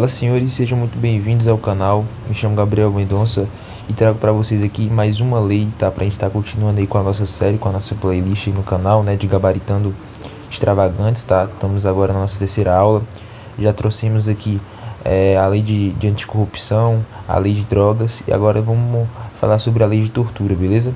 Olá, senhores, sejam muito bem-vindos ao canal. Me chamo Gabriel Mendonça e trago para vocês aqui mais uma lei, tá? Pra gente estar continuando aí com a nossa série, com a nossa playlist aí no canal, né? De gabaritando extravagantes, tá? Estamos agora na nossa terceira aula. Já trouxemos aqui a lei de anticorrupção, a lei de drogas e agora vamos falar sobre a lei de tortura, beleza?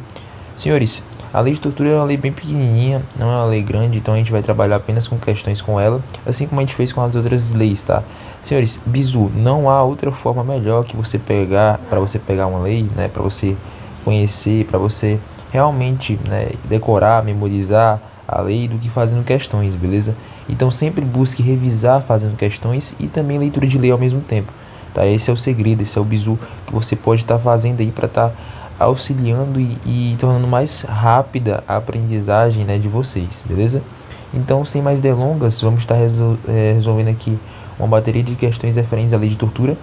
Senhores, a lei de tortura é uma lei bem pequenininha, não é uma lei grande, então a gente vai trabalhar apenas com questões com ela, assim como a gente fez com as outras leis, tá? Senhores, bizu, não há outra forma melhor que você pegar, para você pegar uma lei, né, para você conhecer, para você realmente, né, decorar, memorizar a lei do que fazendo questões, beleza? Então sempre busque revisar fazendo questões e também leitura de lei ao mesmo tempo, tá? Esse é o segredo, esse é o bizu que você pode estar fazendo aí para estar auxiliando e tornando mais rápida a aprendizagem, né, de vocês, beleza? Então, sem mais delongas, vamos estar resolvendo aqui uma bateria de questões referentes à lei de tortura,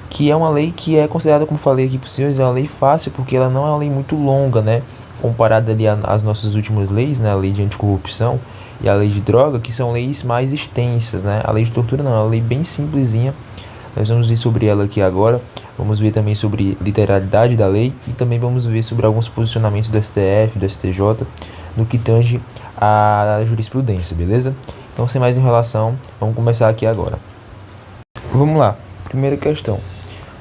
que é uma lei que é considerada, como falei aqui para os senhores, é uma lei fácil, porque ela não é uma lei muito longa, né? Comparada ali às nossas últimas leis, né? A lei de anticorrupção e a lei de droga, que são leis mais extensas, né? A lei de tortura não, é uma lei bem simplesinha. Nós vamos ver sobre ela aqui agora. Vamos ver também sobre literalidade da lei e também vamos ver sobre alguns posicionamentos do STF, do STJ, no que tange a jurisprudência, beleza? Então, sem mais enrolação, vamos começar aqui agora. Vamos lá, primeira questão.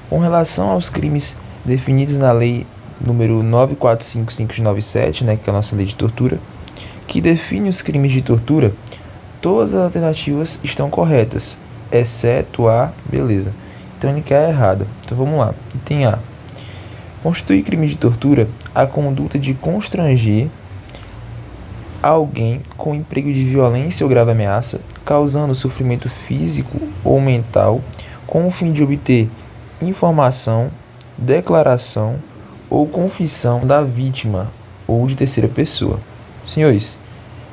Com relação aos crimes definidos na lei número 945597, né, que é a nossa lei de tortura, que define os crimes de tortura, todas as alternativas estão corretas, exceto a... Beleza. Então ele quer a errada. Então vamos lá. Item A. Constitui crime de tortura a conduta de constranger alguém com emprego de violência ou grave ameaça, causando sofrimento físico ou mental, com o fim de obter informação, declaração ou confissão da vítima ou de terceira pessoa. Senhores,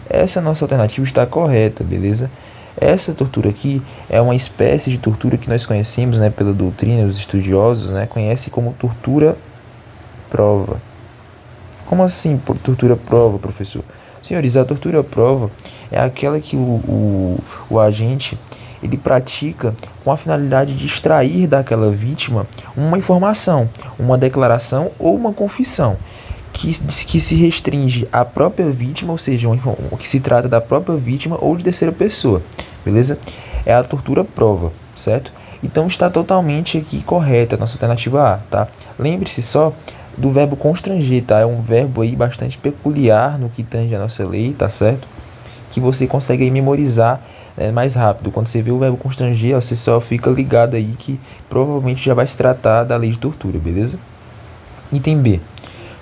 essa nossa alternativa está correta, beleza? Essa tortura aqui é uma espécie de tortura que nós conhecemos, né, pela doutrina, os estudiosos, né, conhecem como tortura-prova. Como assim tortura-prova, professor? Senhores, a tortura-prova é aquela que o agente ele pratica com a finalidade de extrair daquela vítima uma informação, uma declaração ou uma confissão que se restringe à própria vítima, ou seja, que se trata da própria vítima ou de terceira pessoa, beleza? É a tortura-prova, certo? Então está totalmente aqui correta a nossa alternativa A, tá? Lembre-se só do verbo constranger, tá? É um verbo aí bastante peculiar no que tange a nossa lei, tá certo? Que você consegue aí memorizar mais rápido. Quando você vê o verbo constranger, você só fica ligado aí que provavelmente já vai se tratar da lei de tortura, beleza? Item B.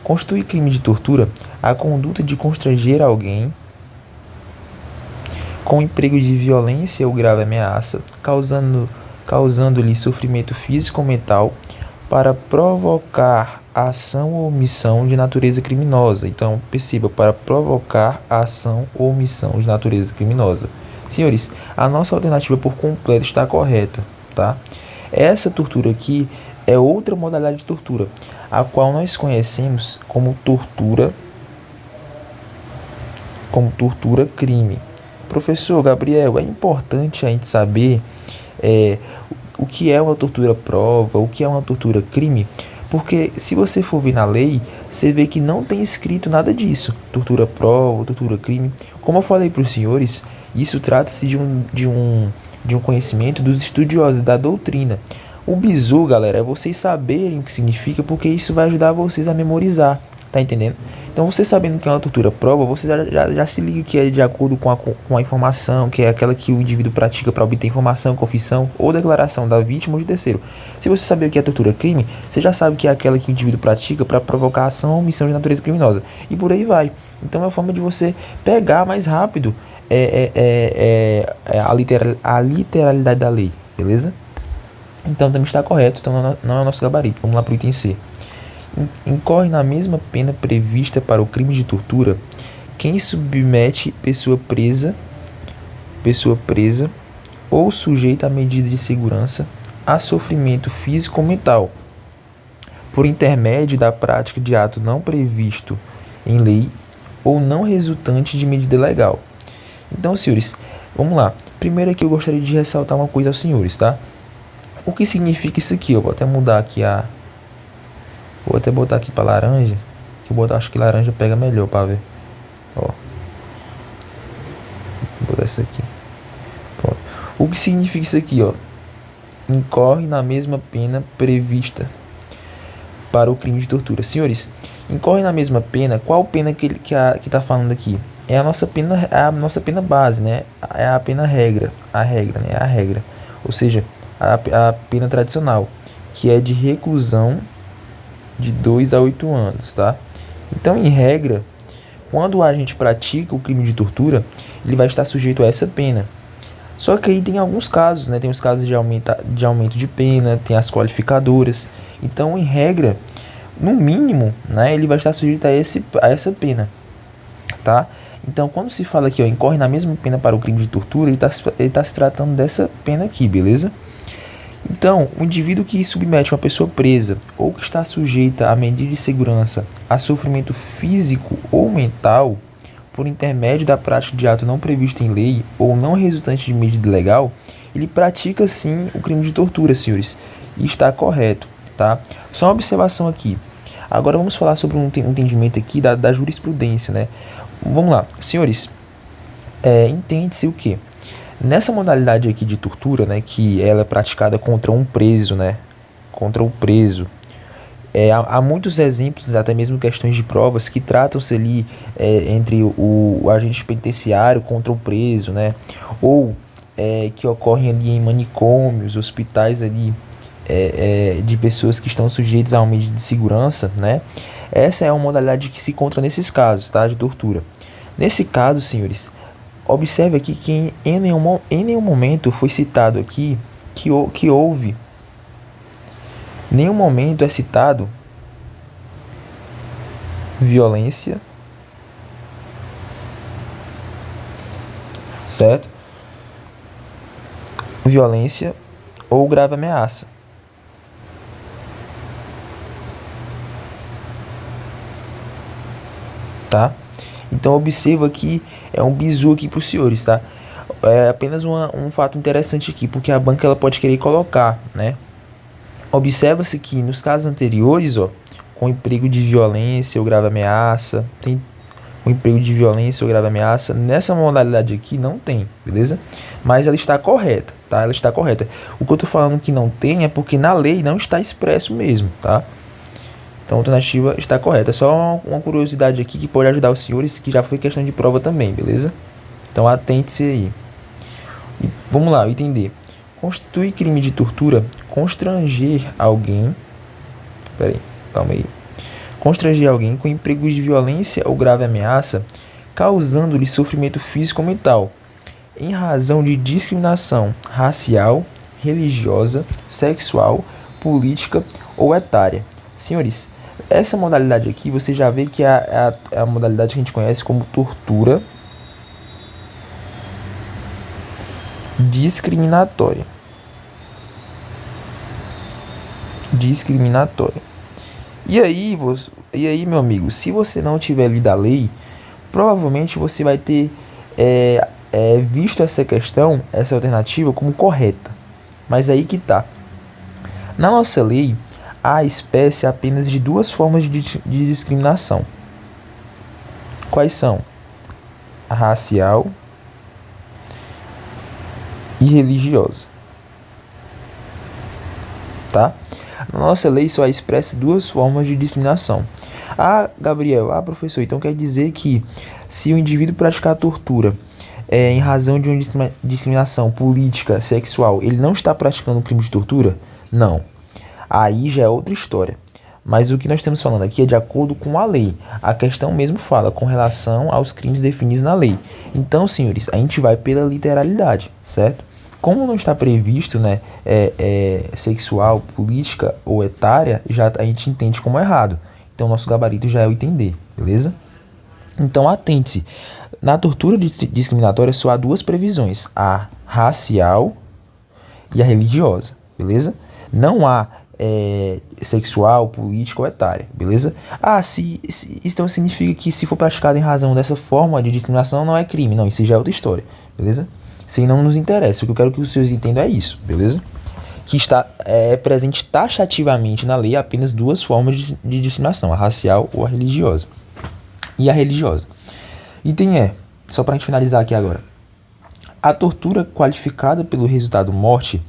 Constitui crime de tortura a conduta de constranger alguém com emprego de violência ou grave ameaça, causando-lhe sofrimento físico ou mental, para provocar ação ou omissão de natureza criminosa. Então, perceba, para provocar ação ou omissão de natureza criminosa. Senhores, a nossa alternativa por completo está correta, tá? Essa tortura aqui é outra modalidade de tortura, a qual nós conhecemos como tortura crime. Professor Gabriel, é importante a gente saber o que é uma tortura prova, o que é uma tortura crime, porque se você for ver na lei, você vê que não tem escrito nada disso, tortura prova, tortura crime. Como eu falei para os senhores, isso trata-se de um conhecimento dos estudiosos da doutrina. O bizu, galera, é vocês saberem o que significa, porque isso vai ajudar vocês a memorizar, tá entendendo? Então, você sabendo que é uma tortura prova, você já se liga que é de acordo com a informação, que é aquela que o indivíduo pratica para obter informação, confissão ou declaração da vítima ou de terceiro. Se você saber o que é tortura crime, você já sabe que é aquela que o indivíduo pratica para provocar ação ou omissão de natureza criminosa. E por aí vai. Então, é uma forma de você pegar mais rápido a literalidade da lei, beleza? Então também está correto, então não é o nosso gabarito. Vamos lá para o item C. Incorre na mesma pena prevista para o crime de tortura quem submete pessoa presa ou sujeita a medida de segurança a sofrimento físico ou mental, por intermédio da prática de ato não previsto em lei ou não resultante de medida legal. Então, senhores, vamos lá. Primeiro aqui eu gostaria de ressaltar uma coisa aos senhores, tá? O que significa isso aqui? Eu vou até mudar aqui vou até botar aqui para laranja. Que eu acho que laranja pega melhor para ver. Ó. Vou botar isso aqui. Pronto. O que significa isso aqui, ó? Incorre na mesma pena prevista para o crime de tortura. Senhores, incorre na mesma pena. Qual pena que tá falando aqui? É a nossa pena base, né? É a pena regra, né? É a regra. Ou seja, a pena tradicional, que é de reclusão de 2 a 8 anos, tá? Então, em regra, quando a gente pratica o crime de tortura, ele vai estar sujeito a essa pena. Só que aí tem alguns casos, né? Tem os casos de aumento de pena, tem as qualificadoras. Então, em regra, no mínimo, né, ele vai estar sujeito a essa pena, tá? Então, quando se fala aqui, ó, incorre na mesma pena para o crime de tortura, ele tá se tratando dessa pena aqui, beleza? Então, o indivíduo que submete uma pessoa presa ou que está sujeita a medida de segurança a sofrimento físico ou mental por intermédio da prática de ato não previsto em lei ou não resultante de medida legal, ele pratica sim o crime de tortura, senhores. E está correto, tá? Só uma observação aqui. Agora vamos falar sobre um entendimento aqui da jurisprudência, né? Vamos lá, senhores. Entende-se o quê? Nessa modalidade aqui de tortura, né, que ela é praticada contra um preso, né, contra o preso, há muitos exemplos, até mesmo questões de provas, que tratam-se ali entre o agente penitenciário contra o preso, né, ou que ocorrem ali em manicômios, hospitais ali de pessoas que estão sujeitas a uma medida de segurança, né. Essa é uma modalidade que se encontra nesses casos, tá, de tortura. Nesse caso, senhores, observe aqui que em nenhum momento foi citado aqui que houve. Nenhum momento é citado violência, certo? Violência ou grave ameaça. Tá? Então observa que é um bizu aqui para os senhores, tá? É apenas um fato interessante aqui, porque a banca ela pode querer colocar, né? Observa-se que nos casos anteriores, ó, com emprego de violência ou grave ameaça, tem o emprego de violência ou grave ameaça, nessa modalidade aqui não tem, beleza? Mas ela está correta, tá? Ela está correta. O que eu tô falando que não tem é porque na lei não está expresso mesmo, tá? Então a alternativa está correta. É só uma curiosidade aqui que pode ajudar os senhores, que já foi questão de prova também, beleza? Então atente-se aí. E vamos lá, entender. Constitui crime de tortura constranger alguém. Peraí, calma aí. Constranger alguém com emprego de violência ou grave ameaça, causando-lhe sofrimento físico ou mental, em razão de discriminação racial, religiosa, sexual, política ou etária. Senhores, essa modalidade aqui você já vê que é a modalidade que a gente conhece como tortura discriminatória. E aí, meu amigo, se você não tiver lido a lei, provavelmente você vai ter visto essa questão, essa alternativa como correta. Mas aí que tá. Na nossa lei, há espécie apenas de duas formas de discriminação. Quais são? A racial e religiosa. Tá? Na nossa lei só expressa duas formas de discriminação. Ah, Gabriel, professor, então quer dizer que se o indivíduo praticar tortura em razão de uma discriminação política, sexual, ele não está praticando um crime de tortura? Não. Aí já é outra história. Mas o que nós estamos falando aqui é de acordo com a lei. A questão mesmo fala com relação aos crimes definidos na lei. Então, senhores, a gente vai pela literalidade, certo? Como não está previsto, né, sexual, política ou etária, já a gente entende como errado. Então, nosso gabarito já é o entender, beleza? Então, atente-se. Na tortura discriminatória só há duas previsões. A racial e a religiosa, beleza? Não há sexual, política ou etária, beleza? Então significa que se for praticado em razão dessa forma de discriminação não é crime. Não, isso já é outra história, beleza? Isso aí não nos interessa. O que eu quero que os senhores entendam é isso, beleza? que está presente taxativamente na lei apenas duas formas de discriminação, a racial ou a religiosa. E a religiosa. Item E, só para a gente finalizar aqui agora. A tortura qualificada pelo resultado morte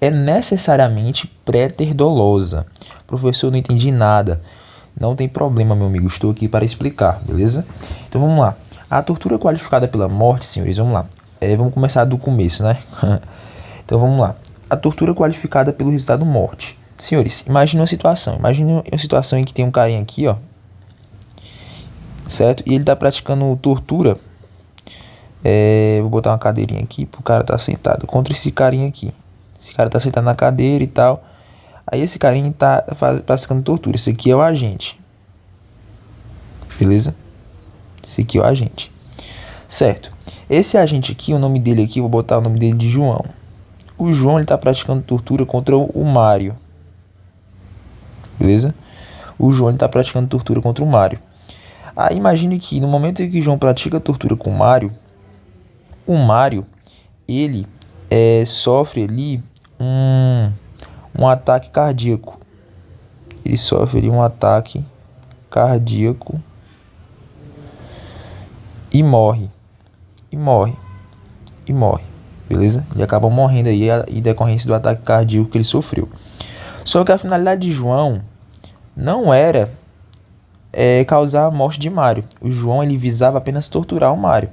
é necessariamente pré-dolosa. Professor, eu não entendi nada. Não tem problema, meu amigo, estou aqui para explicar, beleza? Então vamos lá. A tortura qualificada pela morte, senhores, vamos lá. Vamos começar do começo, né? Então vamos lá. A tortura qualificada pelo resultado morte. Senhores, imagine uma situação. Imagine uma situação em que tem um carinha aqui, ó. Certo? E ele tá praticando tortura. Vou botar uma cadeirinha aqui pro cara tá sentado contra esse carinha aqui. Esse cara tá sentado na cadeira e tal. Aí esse carinha tá praticando tortura. Esse aqui é o agente. Beleza? Esse aqui é o agente. Certo. Esse agente aqui, o nome dele aqui, vou botar o nome dele de João. O João, ele tá praticando tortura contra o Mário. Beleza? O João, ele tá praticando tortura contra o Mário. Aí imagine que no momento em que o João pratica tortura com o Mário, ele sofre ali um ataque cardíaco. Ele sofre ali um ataque cardíaco e morre. Beleza? Ele acaba morrendo aí em decorrência do ataque cardíaco que ele sofreu. Só que a finalidade de João não era causar a morte de Mário. O João, ele visava apenas torturar o Mário,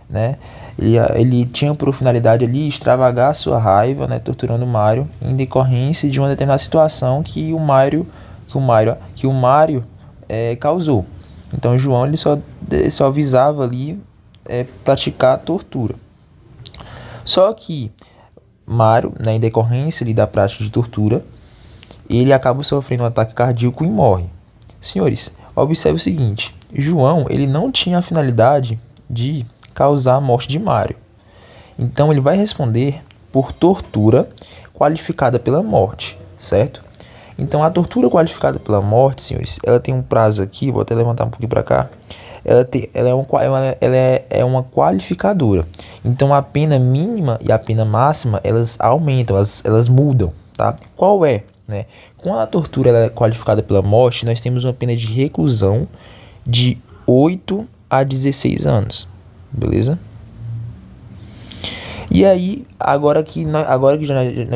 né? Ele tinha por finalidade ali extravagar a sua raiva, né, torturando o Mário em decorrência de uma determinada situação que o Mário causou. Então o João, ele só visava ali praticar a tortura. Só que Mário, né, em decorrência ali da prática de tortura, ele acaba sofrendo um ataque cardíaco e morre. Senhores, observe o seguinte: João, ele não tinha a finalidade de causar a morte de Mário. Então ele vai responder por tortura qualificada pela morte, certo? Então a tortura qualificada pela morte, senhores, ela tem um prazo aqui, vou até levantar um pouquinho para cá. Ela é uma qualificadora. Então a pena mínima e a pena máxima, elas aumentam, elas mudam, tá? Qual é, né? Quando a tortura ela é qualificada pela morte, nós temos uma pena de reclusão de 8 a 16 anos. Beleza? E aí, agora que nós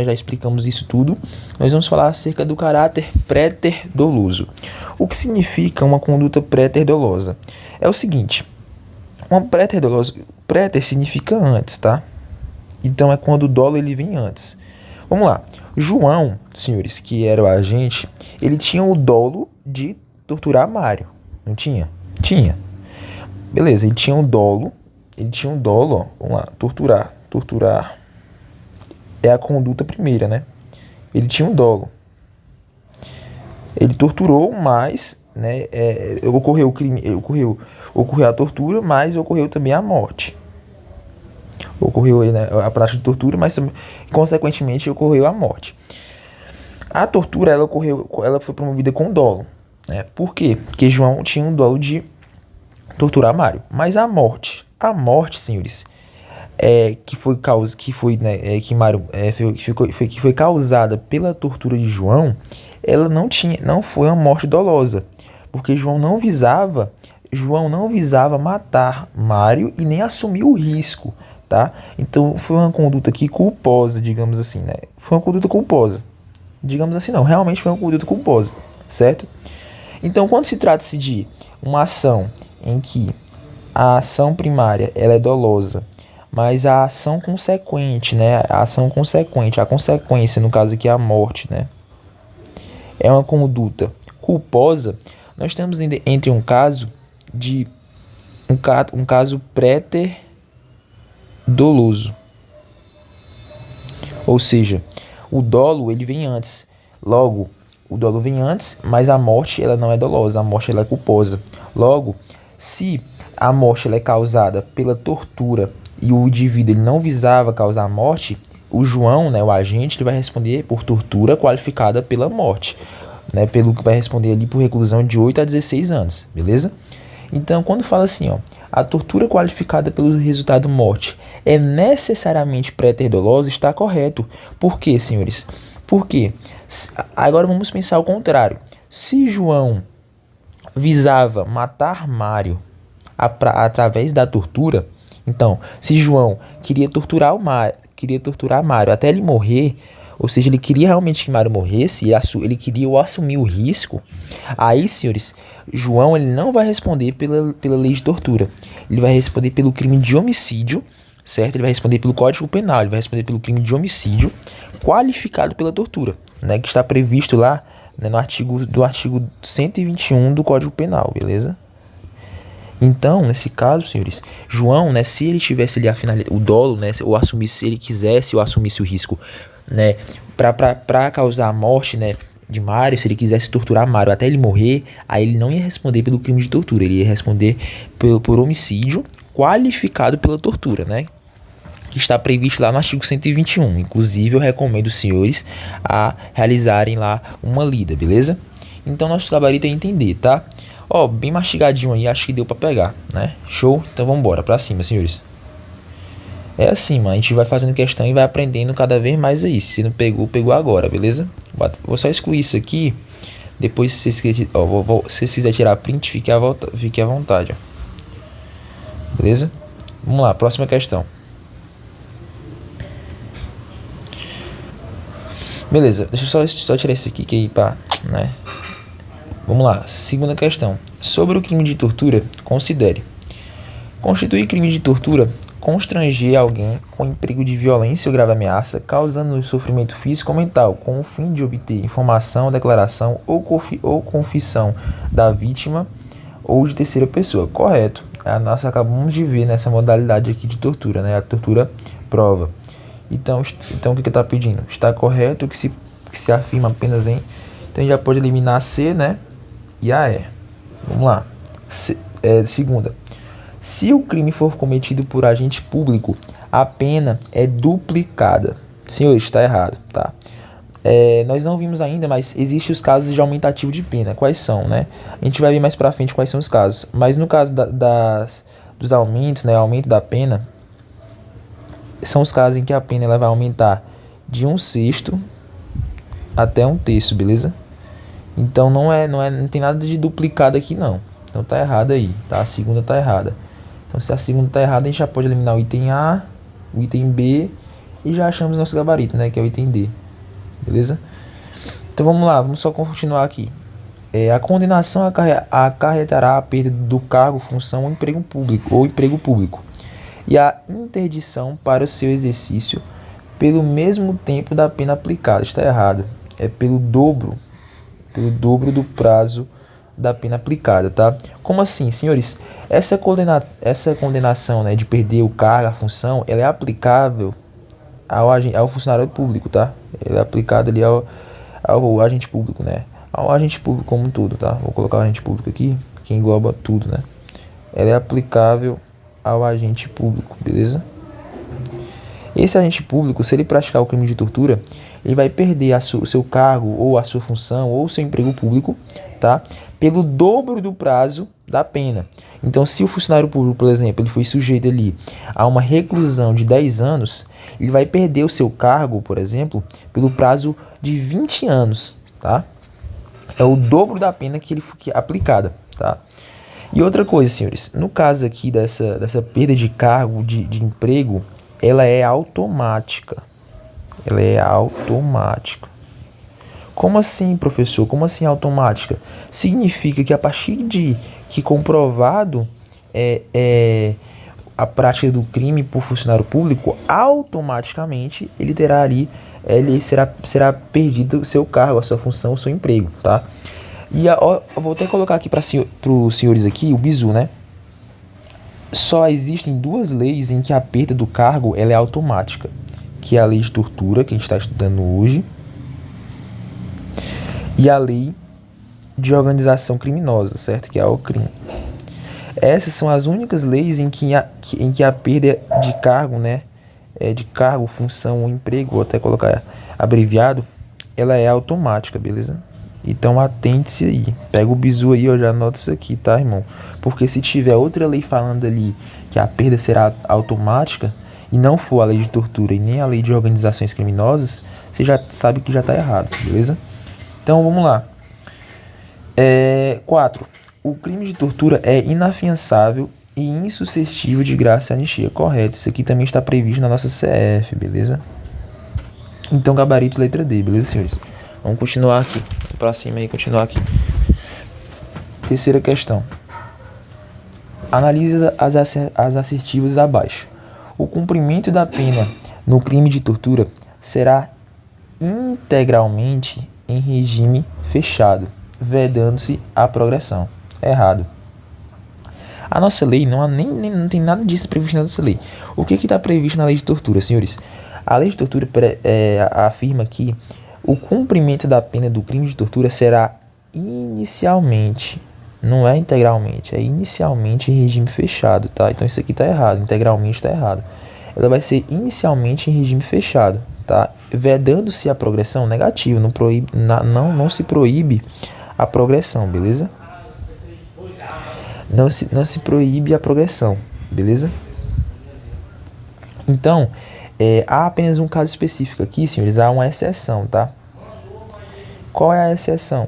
já explicamos isso tudo, nós vamos falar acerca do caráter pré-doloso. O que significa uma conduta pré-dolosa? É o seguinte: uma pré significa antes, tá? Então é quando o dolo ele vem antes. Vamos lá. João, senhores, que era o agente, ele tinha o dolo de torturar Mário. Não tinha? Tinha. Beleza, ele tinha um dolo, ó. Vamos lá, torturar é a conduta primeira, né? Ele tinha um dolo. Ele torturou, mas, né, ocorreu o crime, ocorreu a tortura, mas ocorreu também a morte. Ocorreu, né, a prática de tortura, mas consequentemente ocorreu a morte. A tortura ela foi promovida com dolo, né? Por quê? Porque João tinha um dolo de torturar Mário. Mas a morte, senhores, que foi causada pela tortura de João, ela não foi uma morte dolosa, porque João não visava matar Mário e nem assumir o risco, tá? Então foi uma conduta aqui culposa, digamos assim, né? Foi uma conduta culposa. Digamos assim, não, realmente foi uma conduta culposa, certo? Então, quando se trata-se de uma ação em que a ação primária ela é dolosa, mas a ação consequente, né, a consequência, no caso aqui a morte, né, é uma conduta culposa, nós temos entre um caso pré-doloso. Ou seja, o dolo ele vem antes. Logo, o dolo vem antes, mas a morte ela não é dolosa, a morte ela é culposa. Logo, se a morte ela é causada pela tortura e o indivíduo ele não visava causar a morte, o João, né, o agente, ele vai responder por tortura qualificada pela morte, né, pelo que vai responder ali por reclusão de 8 a 16 anos, beleza? Então, quando fala assim, ó, a tortura qualificada pelo resultado morte é necessariamente pré-dolosa, está correto. Por quê, senhores? Porque agora vamos pensar o contrário. Se João visava matar Mário através da tortura, então, se João queria torturar Mário até ele morrer, ou seja, ele queria realmente que Mário morresse, ele queria assumir o risco, aí, senhores, João ele não vai responder pela lei de tortura, ele vai responder pelo crime de homicídio, certo? Ele vai responder pelo Código Penal, ele vai responder pelo crime de homicídio qualificado pela tortura, né, que está previsto lá, né, no artigo 121 do Código Penal, beleza? Então, nesse caso, senhores, João, né, se ele tivesse ali o dolo, né, ou assumisse, se ele quisesse ou assumisse o risco, né, para causar a morte, né, de Mário, se ele quisesse torturar Mário até ele morrer, aí ele não ia responder pelo crime de tortura, ele ia responder por homicídio qualificado pela tortura, né, que está previsto lá no artigo 121. Inclusive, eu recomendo os senhores a realizarem lá uma lida, beleza? Então, nosso gabarito é entender, tá? Ó, bem mastigadinho aí, acho que deu pra pegar, né? Show? Então vamos embora, pra cima, senhores. É assim, mano, a gente vai fazendo questão e vai aprendendo cada vez mais aí. Se não pegou, pegou agora, beleza? Vou só excluir isso aqui. Depois, se vocês quiserem tirar print, fique à vontade, ó. Beleza? Vamos lá, próxima questão. Beleza, deixa eu só tirar esse aqui, que aí pá, né? Vamos lá, segunda questão. Sobre o crime de tortura, considere. Constitui crime de tortura constranger alguém com emprego de violência ou grave ameaça, causando sofrimento físico ou mental, com o fim de obter informação, declaração ou confissão da vítima ou de terceira pessoa. Correto. Nós acabamos de ver nessa modalidade aqui de tortura, né? A tortura prova. Então o que está pedindo? Está correto que se afirma apenas em... Então a gente já pode eliminar a C, né? E a E. Vamos lá. Segunda. Se o crime for cometido por agente público, a pena é duplicada. Senhores, está errado, tá? Nós não vimos ainda, mas existem os casos de aumentativo de pena. Quais são, né? A gente vai ver mais pra frente quais são os casos. Mas no caso dos aumentos, né? Aumento da pena, são os casos em que a pena ela vai aumentar de 1/6 até 1/3, beleza? Então não tem nada de duplicado aqui não. Então tá errado aí, tá? A segunda tá errada. Então se a segunda tá errada, a gente já pode eliminar o item A, o item B e já achamos nosso gabarito, né? Que é o item D, beleza? Então vamos lá, vamos só continuar aqui. A condenação acarretará a perda do cargo, função ou emprego público e a interdição para o seu exercício pelo mesmo tempo da pena aplicada. Está errado. É pelo dobro do prazo da pena aplicada, tá? Como assim, senhores? Essa condenação, né, de perder o cargo, a função, ela é aplicável ao funcionário público, tá? Ela é aplicada ali ao agente público, né? Ao agente público como um todo, tá? Vou colocar o agente público aqui, que engloba tudo, né? Ela é aplicável ao agente público, beleza? Esse agente público, se ele praticar o crime de tortura, ele vai perder o seu cargo, ou a sua função, ou o seu emprego público, tá? Pelo dobro do prazo da pena. Então, se o funcionário público, por exemplo, ele foi sujeito ali a uma reclusão de 10 anos, ele vai perder o seu cargo, por exemplo, pelo prazo de 20 anos, tá? É o dobro da pena que é aplicada, tá? E outra coisa, senhores, no caso aqui dessa perda de cargo, de emprego, ela é automática. Ela é automática. Como assim, professor? Como assim automática? Significa que a partir de que comprovado a prática do crime por funcionário público, automaticamente ele será perdido o seu cargo, a sua função, o seu emprego, tá? E eu vou até colocar aqui para os senhores aqui o bizu, né? Só existem duas leis em que a perda do cargo ela é automática, que é a lei de tortura, que a gente está estudando hoje, e a lei de organização criminosa, certo? Que é a OCRIM. Essas são as únicas leis em que a perda de cargo, né? De cargo, função ou emprego, vou até colocar abreviado, ela é automática, beleza? Então atente-se aí. Pega o bizu aí, ó, já anota isso aqui, tá, irmão? Porque se tiver outra lei falando ali que a perda será automática, e não for a lei de tortura e nem a lei de organizações criminosas, você já sabe que já tá errado, beleza? Então vamos lá. 4. O crime de tortura é inafiançável e insuscetível de graça e anistia. Correto. Isso aqui também está previsto na nossa CF, beleza? Então, gabarito letra D, beleza, senhores? Vamos continuar aqui. Vamos pra cima e continuar aqui. Terceira questão. Analise as assertivas abaixo. O cumprimento da pena no crime de tortura será integralmente em regime fechado, vedando-se a progressão. Errado. A nossa lei não tem nada disso previsto na nossa lei. O que está previsto na lei de tortura, senhores? A lei de tortura afirma que o cumprimento da pena do crime de tortura será inicialmente, não é integralmente, é inicialmente em regime fechado, tá? Então isso aqui está errado, integralmente está errado. Ela vai ser inicialmente em regime fechado, tá? Vedando-se a progressão, negativo, não se proíbe a progressão, beleza? Não se proíbe a progressão, beleza? Então, há apenas um caso específico aqui, senhores, há uma exceção, tá? Qual é a exceção?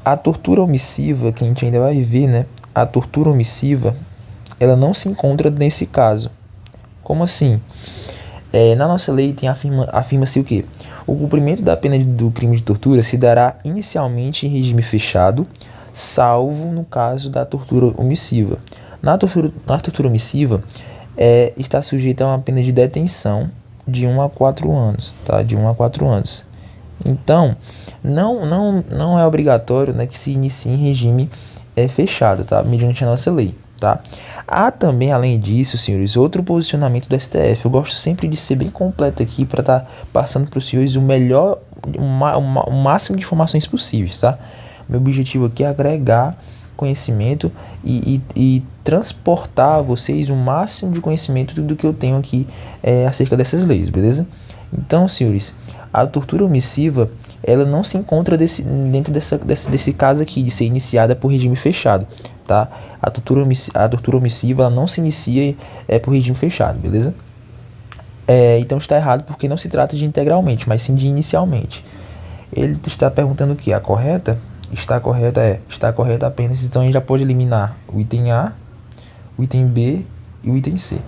A tortura omissiva, que a gente ainda vai ver, né? A tortura omissiva, ela não se encontra nesse caso. Como assim? Na nossa lei afirma-se o quê? O cumprimento da pena do crime de tortura se dará inicialmente em regime fechado, salvo no caso da tortura omissiva. Na tortura omissiva, está sujeita a uma pena de detenção de 1 a 4 anos, tá? De 1 a 4 anos. Então, não é obrigatório, né, que se inicie em regime fechado, tá? Mediante a nossa lei, tá? Há também, além disso, senhores, outro posicionamento do STF. Eu gosto sempre de ser bem completo aqui para estar passando para os senhores o máximo de informações possíveis, tá? Meu objetivo aqui é agregar conhecimento e transportar a vocês o máximo de conhecimento do que eu tenho aqui acerca dessas leis, beleza? Então, senhores, a tortura omissiva, ela não se encontra dentro desse caso aqui, de ser iniciada por regime fechado, tá? A tortura omissiva, ela não se inicia por regime fechado, beleza? Então está errado porque não se trata de integralmente, mas sim de inicialmente. Ele está perguntando o que? A correta? Está correta apenas, então a gente já pode eliminar o item A, o item B e o item C.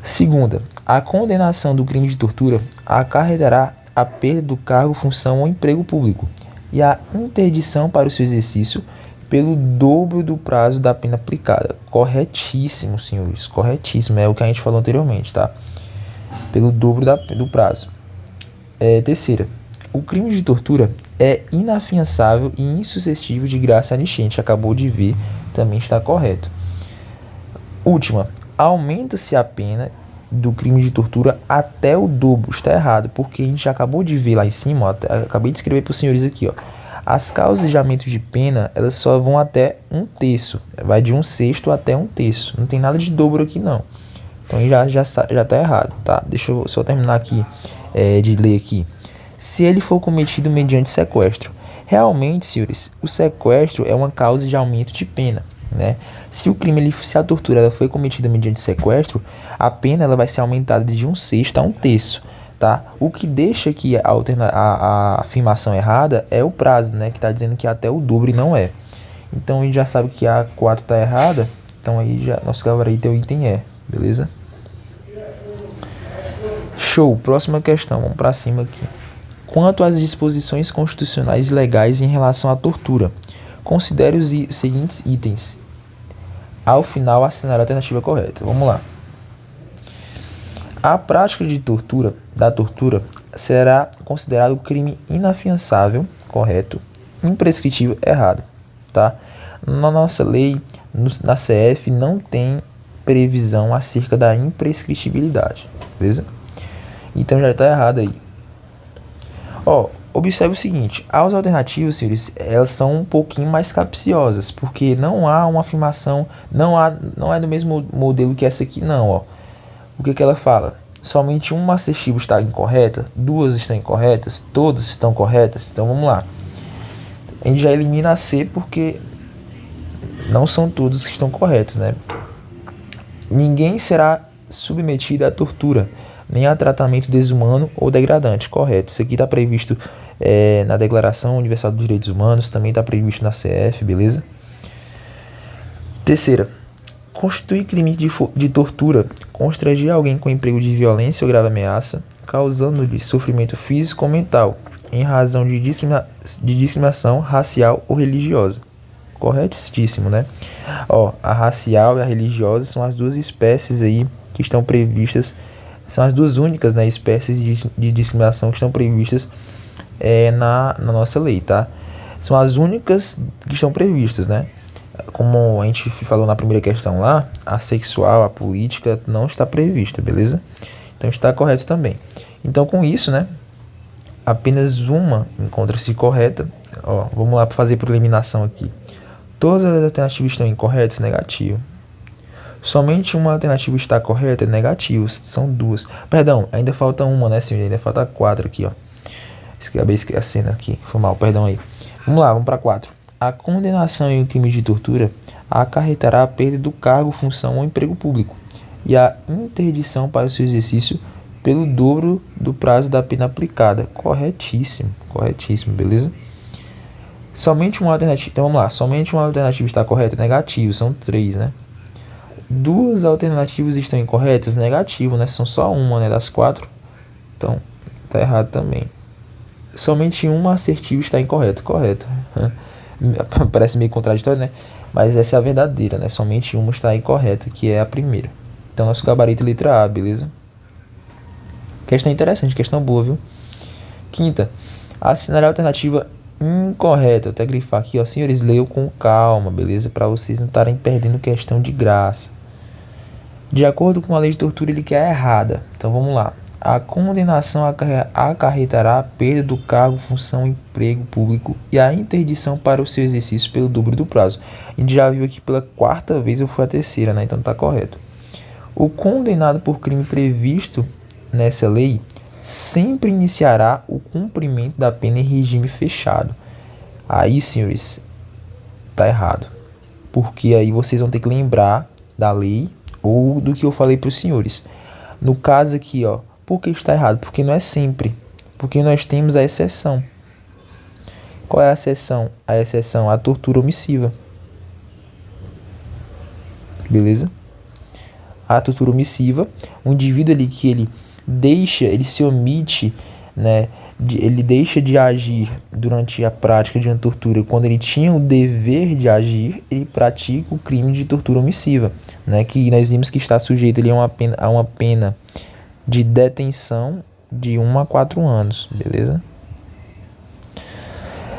Segunda, a condenação do crime de tortura acarretará a perda do cargo, função ou emprego público e a interdição para o seu exercício pelo dobro do prazo da pena aplicada. Corretíssimo, senhores, corretíssimo, é o que a gente falou anteriormente, tá? Pelo dobro do prazo. Terceira, o crime de tortura é inafiançável e insuscetível de graça e anistia. A gente acabou de ver, também está correto. Última, aumenta-se a pena do crime de tortura até o dobro. Está errado, porque a gente já acabou de ver lá em cima, ó, acabei de escrever para os senhores aqui, ó. As causas de aumento de pena, elas só vão até 1/3. Vai de 1/6 até 1/3. Não tem nada de dobro aqui, não. Então já está errado, tá? Deixa eu só terminar aqui de ler aqui. Se ele for cometido mediante sequestro. Realmente, senhores, o sequestro é uma causa de aumento de pena, né? Se a tortura ela foi cometida mediante sequestro, a pena ela vai ser aumentada de 1/6 a 1/3, tá? O que deixa aqui a afirmação errada é o prazo, né? Que está dizendo que até o dobro e não é. Então a gente já sabe que a 4 está errada, então aí já nosso gabarito é o item E, beleza? Show, próxima questão, vamos para cima aqui. Quanto às disposições constitucionais e legais em relação à tortura, considere os seguintes itens. Ao final, assinar a alternativa correta. Vamos lá. A prática da tortura, será considerado crime inafiançável, correto, imprescritível, errado, tá? Na nossa lei, na CF, não tem previsão acerca da imprescritibilidade, beleza? Então já está errado aí. Observe o seguinte, as alternativas, senhores, elas são um pouquinho mais capciosas, porque não há uma afirmação, não é do mesmo modelo que essa aqui, não, ó. O que ela fala? Somente uma assertiva está incorreta, duas estão incorretas, todas estão corretas. Então vamos lá. A gente já elimina a C porque não são todos que estão corretos, né? Ninguém será submetido à tortura, nem a tratamento desumano ou degradante. Correto. Isso aqui está previsto na Declaração Universal dos Direitos Humanos, também está previsto na CF, beleza? Terceira, constitui crime de tortura, constranger alguém com emprego de violência ou grave ameaça, causando-lhe sofrimento físico ou mental, em razão de discriminação racial ou religiosa. Corretíssimo, né? Ó, a racial e a religiosa são as duas espécies aí que estão previstas, são as duas únicas, né, espécies de discriminação que estão previstas na nossa lei, tá? São as únicas que estão previstas, né? Como a gente falou na primeira questão lá, a sexual, a política não está prevista, beleza? Então está correto também. Então com isso, né, apenas uma encontra-se correta. Ó, vamos lá fazer por eliminação aqui. Todas as alternativas estão incorretas, negativo. Somente uma alternativa está correta, negativo. São duas. Perdão, ainda falta uma, né, senhor? Ainda falta 4 aqui, ó. Acabei esquecendo aqui. Foi mal, perdão aí. Vamos lá, vamos para 4. A condenação em um crime de tortura acarretará a perda do cargo, função ou emprego público e a interdição para o seu exercício pelo dobro do prazo da pena aplicada. Corretíssimo, corretíssimo, beleza? Somente uma alternativa, então vamos lá, somente uma alternativa está correta, negativo, são 3, né? Duas alternativas estão incorretas, negativo, né? São só uma, né, das 4, então tá errado também. Somente uma assertiva está incorreta, correto. Parece meio contraditório, né? Mas essa é a verdadeira, né? Somente uma está incorreta, que é a primeira. Então, nosso gabarito é letra A, beleza? Questão interessante, questão boa, viu? Quinta, assinar a alternativa incorreta. Eu até grifar aqui, ó. Senhores, leiam com calma, beleza? Para vocês não estarem perdendo questão de graça. De acordo com a lei de tortura, ele quer a errada. Então, vamos lá. A condenação acarretará a perda do cargo, função, emprego público e a interdição para o seu exercício pelo dobro do prazo. A gente já viu aqui pela 4ª vez, ou foi a 3ª, né? Então tá correto. O condenado por crime previsto nessa lei sempre iniciará o cumprimento da pena em regime fechado. Aí, senhores, tá errado. Porque aí vocês vão ter que lembrar da lei ou do que eu falei para os senhores. No caso aqui, ó. Por que está errado? Porque não é sempre. Porque nós temos a exceção. Qual é a exceção? A exceção é a tortura omissiva. Beleza? A tortura omissiva, o indivíduo ali que ele se omite, né? Ele deixa de agir durante a prática de uma tortura quando ele tinha o dever de agir, ele pratica o crime de tortura omissiva, né? Que nós vimos que está sujeito ali a uma pena de detenção de 1 a 4 anos, beleza?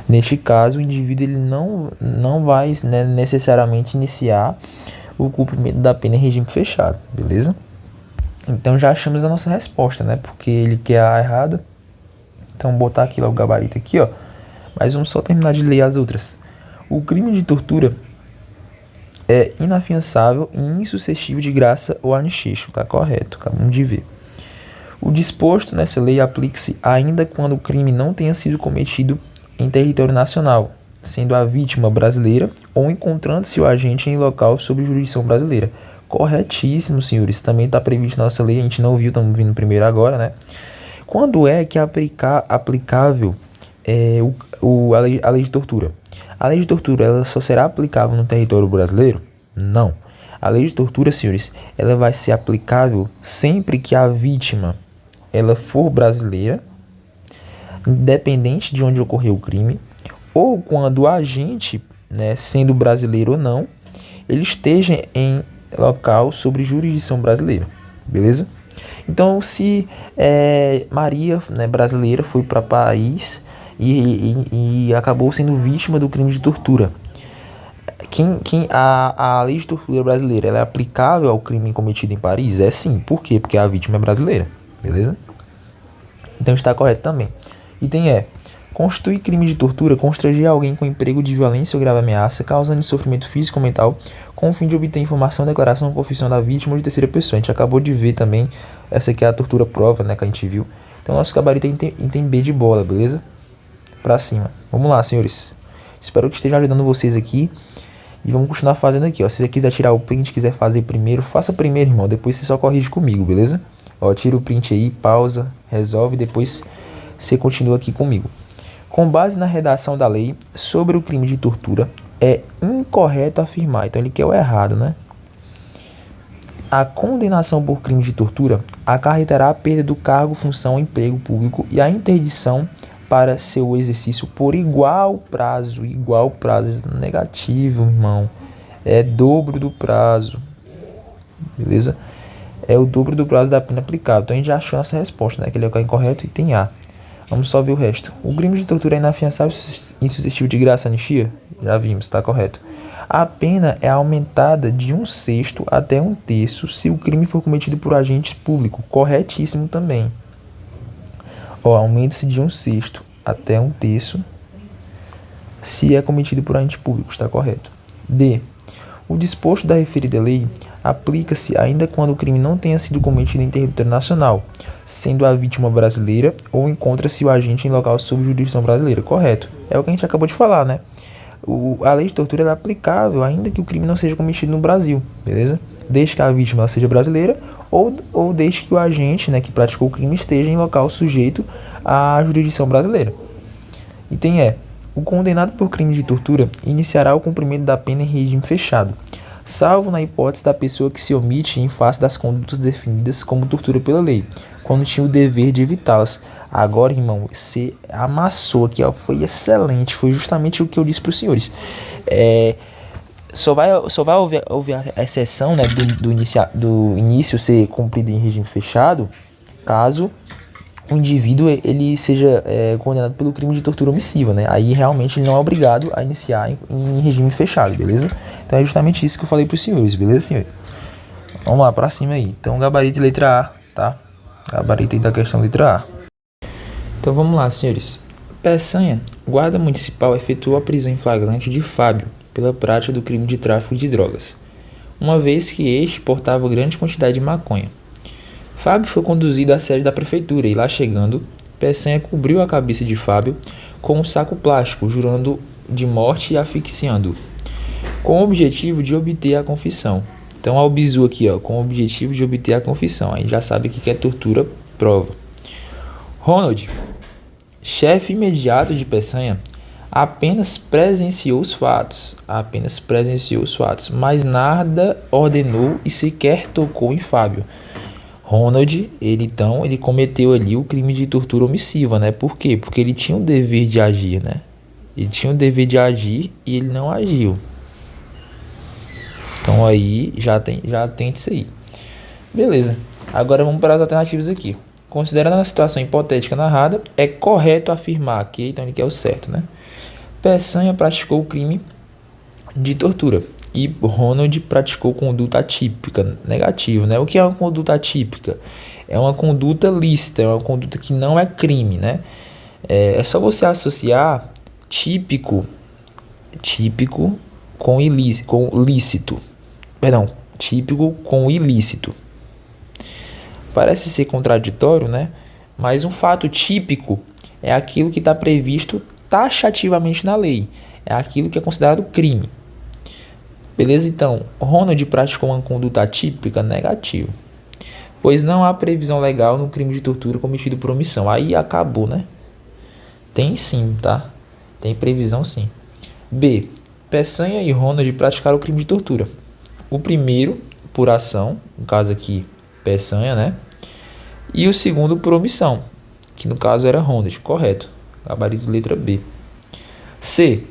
Neste caso, o indivíduo ele não vai, né, necessariamente iniciar o cumprimento da pena em regime fechado, beleza? Então já achamos a nossa resposta, né? Porque ele quer a errada. Então vou botar aqui lá o gabarito aqui, ó. Mas vamos só terminar de ler as outras. O crime de tortura é inafiançável e insuscetível de graça ou anistia, tá correto, acabamos de ver. O disposto nessa lei aplica-se ainda quando o crime não tenha sido cometido em território nacional, sendo a vítima brasileira ou encontrando-se o agente em local sob jurisdição brasileira. Corretíssimo, senhores. Também está previsto na nossa lei, a gente não viu, estamos vindo primeiro agora, né? Quando é que é aplicável a lei de tortura? A lei de tortura ela só será aplicável no território brasileiro? Não. A lei de tortura, senhores, ela vai ser aplicável sempre que a vítima ela for brasileira, independente de onde ocorreu o crime, ou quando o agente, né, sendo brasileiro ou não, ele esteja em local sobre jurisdição brasileira, beleza? Então, se Maria, né, brasileira, foi para Paris e acabou sendo vítima do crime de tortura, a lei de tortura brasileira ela é aplicável ao crime cometido em Paris? É sim. Por quê? Porque a vítima é brasileira, beleza? Então está correto também. Item constitui crime de tortura, constranger alguém com emprego de violência ou grave ameaça, causando sofrimento físico ou mental, com o fim de obter informação, declaração ou confissão da vítima ou de terceira pessoa. A gente acabou de ver também, essa aqui é a tortura prova, né, que a gente viu. Então nosso gabarito é item B de bola, beleza? Pra cima. Vamos lá, senhores. Espero que esteja ajudando vocês aqui. E vamos continuar fazendo aqui, ó. Se você quiser tirar o print, quiser fazer primeiro, faça primeiro, irmão. Depois você só corrige comigo, beleza? Ó, tira o print aí, pausa, resolve, depois você continua aqui comigo. Com base na redação da lei sobre o crime de tortura, é incorreto afirmar. Então ele quer o errado, né? A condenação por crime de tortura acarretará a perda do cargo, função, emprego público e a interdição para seu exercício por igual prazo negativo, irmão. É dobro do prazo, beleza? É o dobro do prazo da pena aplicável. Então a gente já achou nossa resposta, né? Que ele é o incorreto e tem A. Vamos só ver o resto. O crime de tortura é inafiançável e suscetível de graça anistia? Já vimos, está correto. A pena é aumentada de 1/6 até 1/3 se o crime for cometido por agente público. Corretíssimo também. Ó, aumenta-se de 1/6 até 1/3 se é cometido por agente público. Está correto. D. O disposto da referida lei aplica-se ainda quando o crime não tenha sido cometido em território nacional, sendo a vítima brasileira ou encontra-se o agente em local sob jurisdição brasileira. Correto. É o que a gente acabou de falar, né? A lei de tortura é aplicável ainda que o crime não seja cometido no Brasil, beleza? Desde que a vítima ela seja brasileira ou desde que o agente, né, que praticou o crime esteja em local sujeito à jurisdição brasileira. Item E. O condenado por crime de tortura iniciará o cumprimento da pena em regime fechado, salvo na hipótese da pessoa que se omite em face das condutas definidas como tortura pela lei, quando tinha o dever de evitá-las. Agora, irmão, você amassou aqui, ó, foi excelente, foi justamente o que eu disse para os senhores. Só vai houver a exceção, né, do início ser cumprido em regime fechado, caso o indivíduo ele seja condenado pelo crime de tortura omissiva, né? Aí realmente ele não é obrigado a iniciar em regime fechado, beleza? Então é justamente isso que eu falei para os senhores, beleza, senhor? Vamos lá, para cima aí. Então, gabarito letra A, tá? Gabarito aí da questão letra A. Então vamos lá, senhores. Peçanha, guarda municipal efetuou a prisão em flagrante de Fábio pela prática do crime de tráfico de drogas, uma vez que este portava grande quantidade de maconha. Fábio foi conduzido à sede da prefeitura e, lá chegando, Peçanha cobriu a cabeça de Fábio com um saco plástico, jurando de morte e asfixiando-o, com o objetivo de obter a confissão. Então, olha o bizu aqui, ó, com o objetivo de obter a confissão. Aí já sabe que é tortura, prova. Ronald, chefe imediato de Peçanha, apenas presenciou os fatos, mas nada ordenou e sequer tocou em Fábio. Ronald, ele cometeu ali o crime de tortura omissiva, né? Por quê? Porque ele tinha o dever de agir, né? Ele tinha o dever de agir e ele não agiu. Então aí já tem isso aí. Beleza. Agora vamos para as alternativas aqui. Considerando a situação hipotética narrada, é correto afirmar aqui, então ele quer o certo, né? Peçanha praticou o crime de tortura e Ronald praticou conduta atípica, negativo, né? O que é uma conduta atípica? É uma conduta lícita, é uma conduta que não é crime, né? É só você associar típico com lícito. Perdão, típico com ilícito. Parece ser contraditório, né? Mas um fato típico é aquilo que está previsto taxativamente na lei. É aquilo que é considerado crime. Beleza? Então, Ronald praticou uma conduta atípica, negativo. Pois não há previsão legal no crime de tortura cometido por omissão. Aí acabou, né? Tem sim, tá? Tem previsão sim. B. Peçanha e Ronald praticaram o crime de tortura. O primeiro por ação, no caso aqui Peçanha, né? E o segundo por omissão, que no caso era Ronald, correto. Gabarito letra B. C.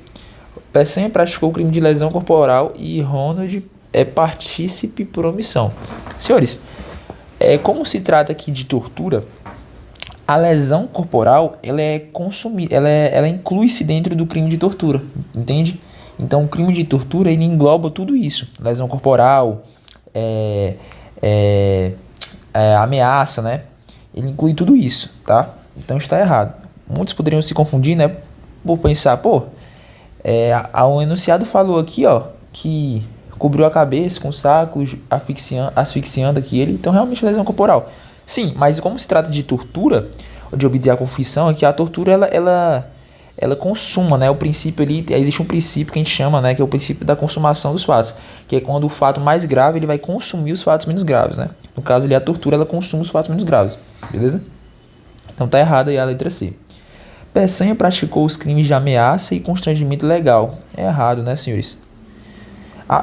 Peçanha praticou o crime de lesão corporal e Ronald é partícipe por omissão. Senhores, como se trata aqui de tortura, a lesão corporal ela é consumida, ela inclui-se dentro do crime de tortura, entende? Então o crime de tortura ele engloba tudo isso, lesão corporal, ameaça, né? Ele inclui tudo isso, tá? Então está errado. Muitos poderiam se confundir, né? Por pensar, o enunciado falou aqui, ó, que cobriu a cabeça com sacos, asfixiando aqui ele, então realmente lesão corporal. Sim, mas como se trata de tortura, de obter a confissão, é que a tortura ela ela consuma, né? O princípio ali, existe um princípio que a gente chama, né, que é o princípio da consumação dos fatos, que é quando o fato mais grave ele vai consumir os fatos menos graves, né? No caso ali, a tortura ela consome os fatos menos graves, beleza? Então tá errada aí a letra C. Peçanha praticou os crimes de ameaça e constrangimento legal. É errado, né, senhores?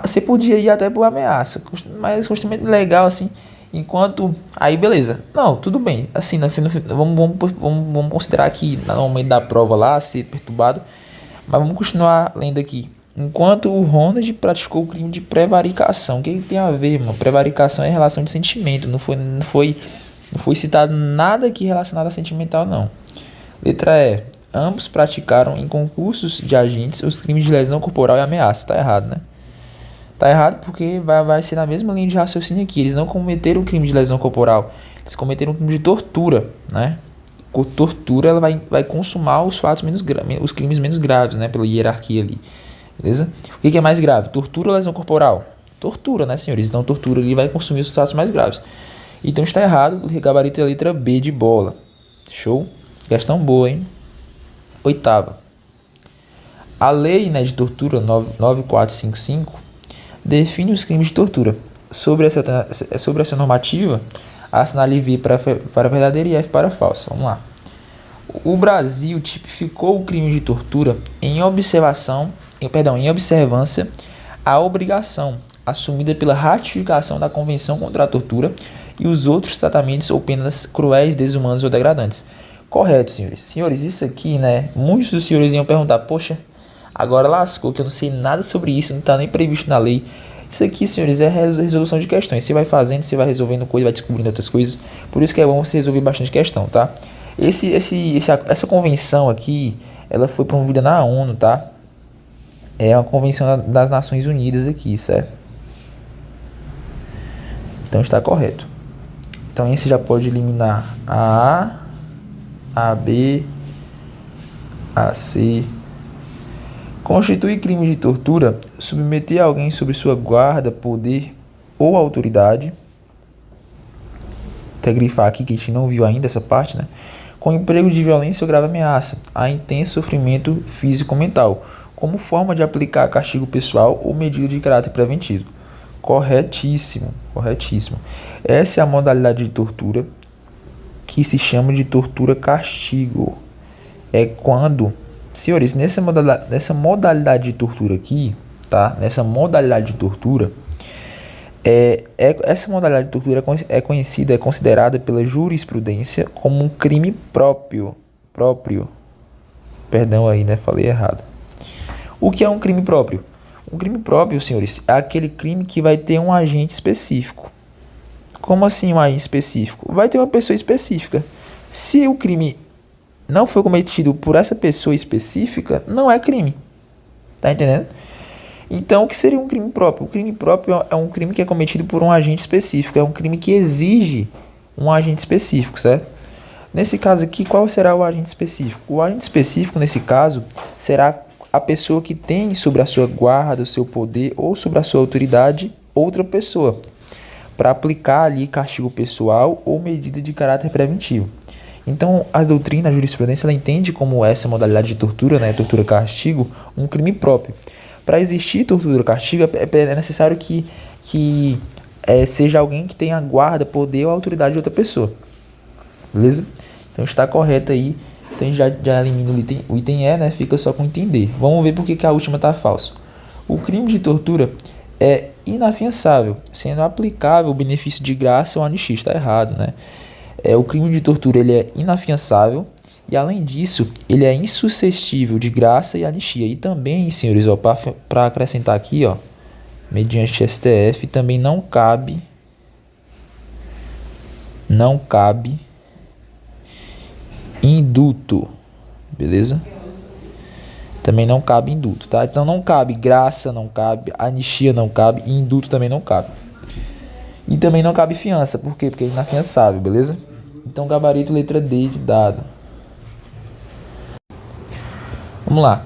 Você podia ir até por ameaça, mas constrangimento legal, assim, enquanto... Aí, beleza. Não, tudo bem. Assim, vamos considerar que no momento da prova lá, ser perturbado. Mas vamos continuar lendo aqui. Enquanto o Ronald praticou o crime de prevaricação. O que tem a ver, mano? Prevaricação é relação de sentimento. Não foi citado nada aqui relacionado a sentimental, não. Letra E. Ambos praticaram em concursos de agentes os crimes de lesão corporal e ameaça. Tá errado, né? Tá errado porque vai ser na mesma linha de raciocínio aqui. Eles não cometeram o crime de lesão corporal. Eles cometeram o crime de tortura, né? Com tortura, ela vai consumar os fatos os crimes menos graves, né? Pela hierarquia ali. Beleza? O que é mais grave? Tortura ou lesão corporal? Tortura, né, senhores? Então, tortura ali vai consumir os fatos mais graves. Então, está errado. O gabarito é a letra B de bola. Show? Questão boa, hein? Oitava. A lei, né, de tortura 9455 define os crimes de tortura. Sobre essa normativa, assinale V para verdadeira e F para falsa. Vamos lá. O Brasil tipificou o crime de tortura em observância à obrigação assumida pela ratificação da Convenção contra a Tortura e os outros tratamentos ou penas cruéis, desumanos ou degradantes. Correto, senhores. Senhores, isso aqui, né? Muitos dos senhores iam perguntar, poxa, agora lascou que eu não sei nada sobre isso, não está nem previsto na lei. Isso aqui, senhores, é resolução de questões. Você vai fazendo, você vai resolvendo coisas, vai descobrindo outras coisas. Por isso que é bom você resolver bastante questão, tá? Essa convenção aqui, ela foi promovida na ONU, tá? É uma convenção das Nações Unidas aqui, certo? Então está correto. Então esse já pode eliminar a B, a C. Constitui crime de tortura submeter alguém sob sua guarda, poder ou autoridade. Até grifar aqui que a gente não viu ainda essa parte, né? Com emprego de violência ou grave ameaça a intenso sofrimento físico ou mental, como forma de aplicar castigo pessoal ou medida de caráter preventivo. Corretíssimo, corretíssimo. Essa é a modalidade de tortura que se chama de tortura castigo. É quando, senhores, nessa modalidade de tortura aqui, tá? Nessa modalidade de tortura, essa modalidade de tortura é considerada pela jurisprudência como um crime próprio. Perdão aí, né? Falei errado. O que é um crime próprio? Um crime próprio, senhores, é aquele crime que vai ter um agente específico. Como assim um agente específico? Vai ter uma pessoa específica. Se o crime não foi cometido por essa pessoa específica, não é crime. Tá entendendo? Então, o que seria um crime próprio? O crime próprio é um crime que é cometido por um agente específico. É um crime que exige um agente específico, certo? Nesse caso aqui, qual será o agente específico? O agente específico, nesse caso, será a pessoa que tem sobre a sua guarda, o seu poder ou sobre a sua autoridade outra pessoa, para aplicar ali castigo pessoal ou medida de caráter preventivo. Então, a doutrina, a jurisprudência, ela entende como essa modalidade de tortura, né, tortura-castigo, um crime próprio. Para existir tortura-castigo, é necessário que seja alguém que tenha guarda, poder ou autoridade de outra pessoa. Beleza? Então, está correto aí. Então, a gente já elimina o item E, né? Fica só com entender. Vamos ver por que a última está falso. O crime de tortura é inafiançável, sendo aplicável o benefício de graça ou anistia. Está errado, né? O crime de tortura ele é inafiançável e, além disso, ele é insuscetível de graça e anistia. E também, senhores, para acrescentar aqui, ó, mediante STF, também não cabe indulto, beleza? Também não cabe indulto, tá? Então não cabe graça, não cabe anistia, não cabe, e indulto também não cabe. E também não cabe fiança, por quê? Porque é inafiançável, beleza? Então gabarito letra D de dado. Vamos lá.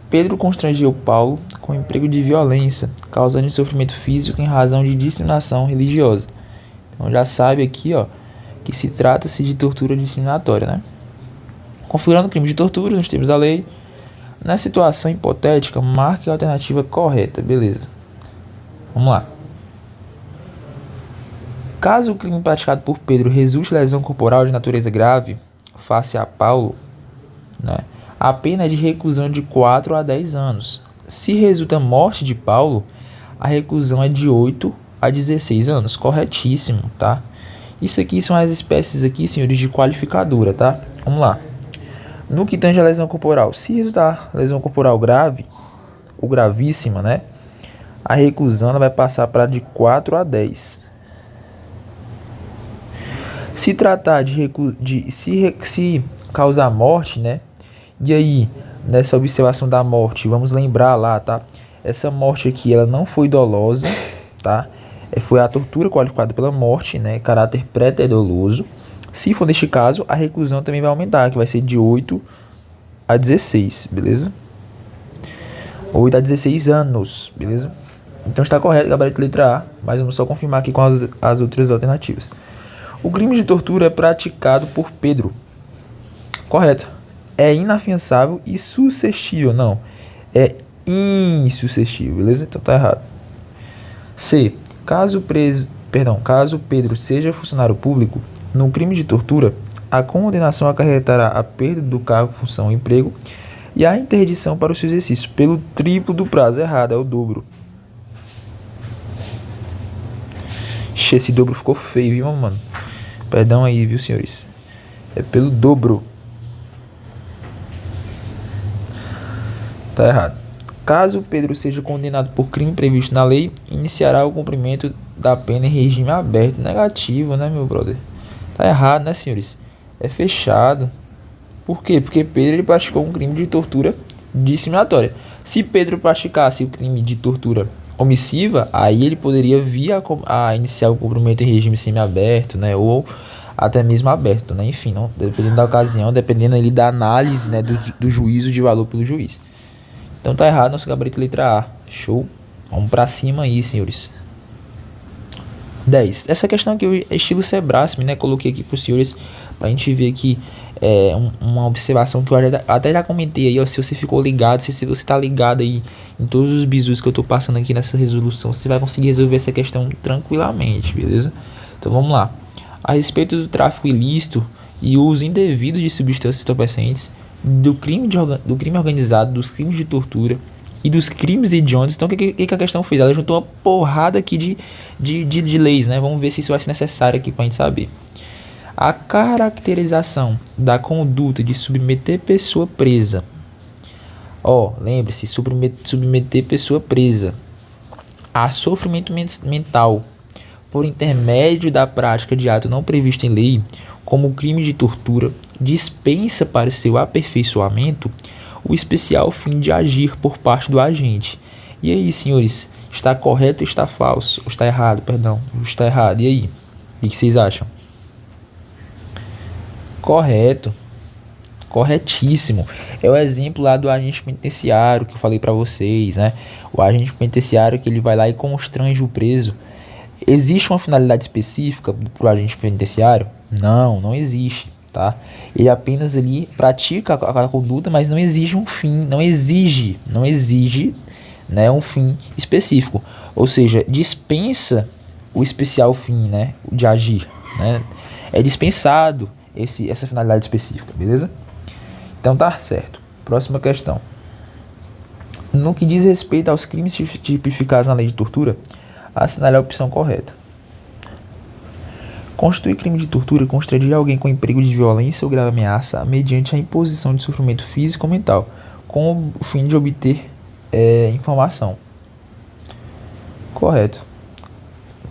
Pedro constrangeu Paulo com emprego de violência, causando sofrimento físico em razão de discriminação religiosa. Então já sabe aqui, ó, que se trata-se de tortura discriminatória, né? Configurando o crime de tortura nos termos da lei. Na situação hipotética, marque a alternativa correta. Beleza. Vamos lá. Caso o crime praticado por Pedro resulte lesão corporal de natureza grave, face a Paulo, né, a pena é de reclusão de 4 a 10 anos. Se resulta morte de Paulo, a reclusão é de 8 a 16 anos. Corretíssimo, tá? Isso aqui são as espécies aqui, senhores, de qualificadora, tá? Vamos lá. No que tange a lesão corporal, se resultar lesão corporal grave ou gravíssima, né, a reclusão ela vai passar para de 4 a 10. Se tratar se causar morte, né? E aí, nessa observação da morte, vamos lembrar lá, tá? Essa morte aqui, ela não foi dolosa, tá? Foi a tortura qualificada pela morte, né? Caráter pré-doloso. Se for neste caso, a reclusão também vai aumentar, que vai ser de 8 a 16, beleza? 8 a 16 anos, beleza? Então está correto, gabarito letra A, mas vamos só confirmar aqui com as outras alternativas. O crime de tortura é praticado por Pedro. Correto. É inafiançável e suscetível. Não. É insuscetível, beleza? Então tá errado. C. Caso Pedro seja funcionário público, no crime de tortura, a condenação acarretará a perda do cargo, função ou emprego e a interdição para o seu exercício pelo triplo do prazo. Errado, é o dobro. Esse dobro ficou feio, viu, mano? Perdão aí, viu, senhores? É pelo dobro. Tá errado. Caso Pedro seja condenado por crime previsto na lei, iniciará o cumprimento da pena em regime aberto. Negativo, né, meu brother? Tá errado, né, senhores? É fechado. Por quê? Porque Pedro ele praticou um crime de tortura discriminatória. Se Pedro praticasse o crime de tortura omissiva, aí ele poderia vir a iniciar o cumprimento em regime semiaberto, né, ou até mesmo aberto, né, enfim, não, dependendo da ocasião, dependendo ali da análise, né, do juízo de valor pelo juiz. Então tá errado nosso gabarito letra A. Show? Vamos pra cima aí, senhores. 10. Essa questão aqui é estilo Sebrasme, né, coloquei aqui pros senhores pra gente ver aqui uma observação que eu até já comentei aí, ó, se você ficou ligado, se você tá ligado aí em todos os bizus que eu tô passando aqui nessa resolução, você vai conseguir resolver essa questão tranquilamente, beleza? Então vamos lá. A respeito do tráfico ilícito e uso indevido de substâncias entorpecentes, do crime organizado, dos crimes de tortura e dos crimes hediondos. Então o que a questão fez? Ela juntou uma porrada aqui de leis, né? Vamos ver se isso vai ser necessário aqui pra gente saber. A caracterização da conduta de submeter pessoa presa. Lembre-se, submeter pessoa presa a sofrimento mental por intermédio da prática de ato não previsto em lei, como o crime de tortura, dispensa para seu aperfeiçoamento o especial fim de agir por parte do agente. E aí, senhores, está correto ou está falso? Ou está errado, perdão. Está errado. E aí? O que vocês acham? Correto. Corretíssimo. É o exemplo lá do agente penitenciário que eu falei pra vocês, né? O agente penitenciário que ele vai lá e constrange o preso. Existe uma finalidade específica pro agente penitenciário? Não existe, tá? Ele apenas ali pratica a conduta, mas não exige um fim, não exige, né, um fim específico. Ou seja, dispensa o especial fim, né, de agir, né? É dispensado essa finalidade específica, beleza? Então tá certo. Próxima questão. No que diz respeito aos crimes tipificados na lei de tortura, assinale a opção correta. Constitui crime de tortura constranger alguém com emprego de violência ou grave ameaça mediante a imposição de sofrimento físico ou mental, com o fim de obter informação. Correto.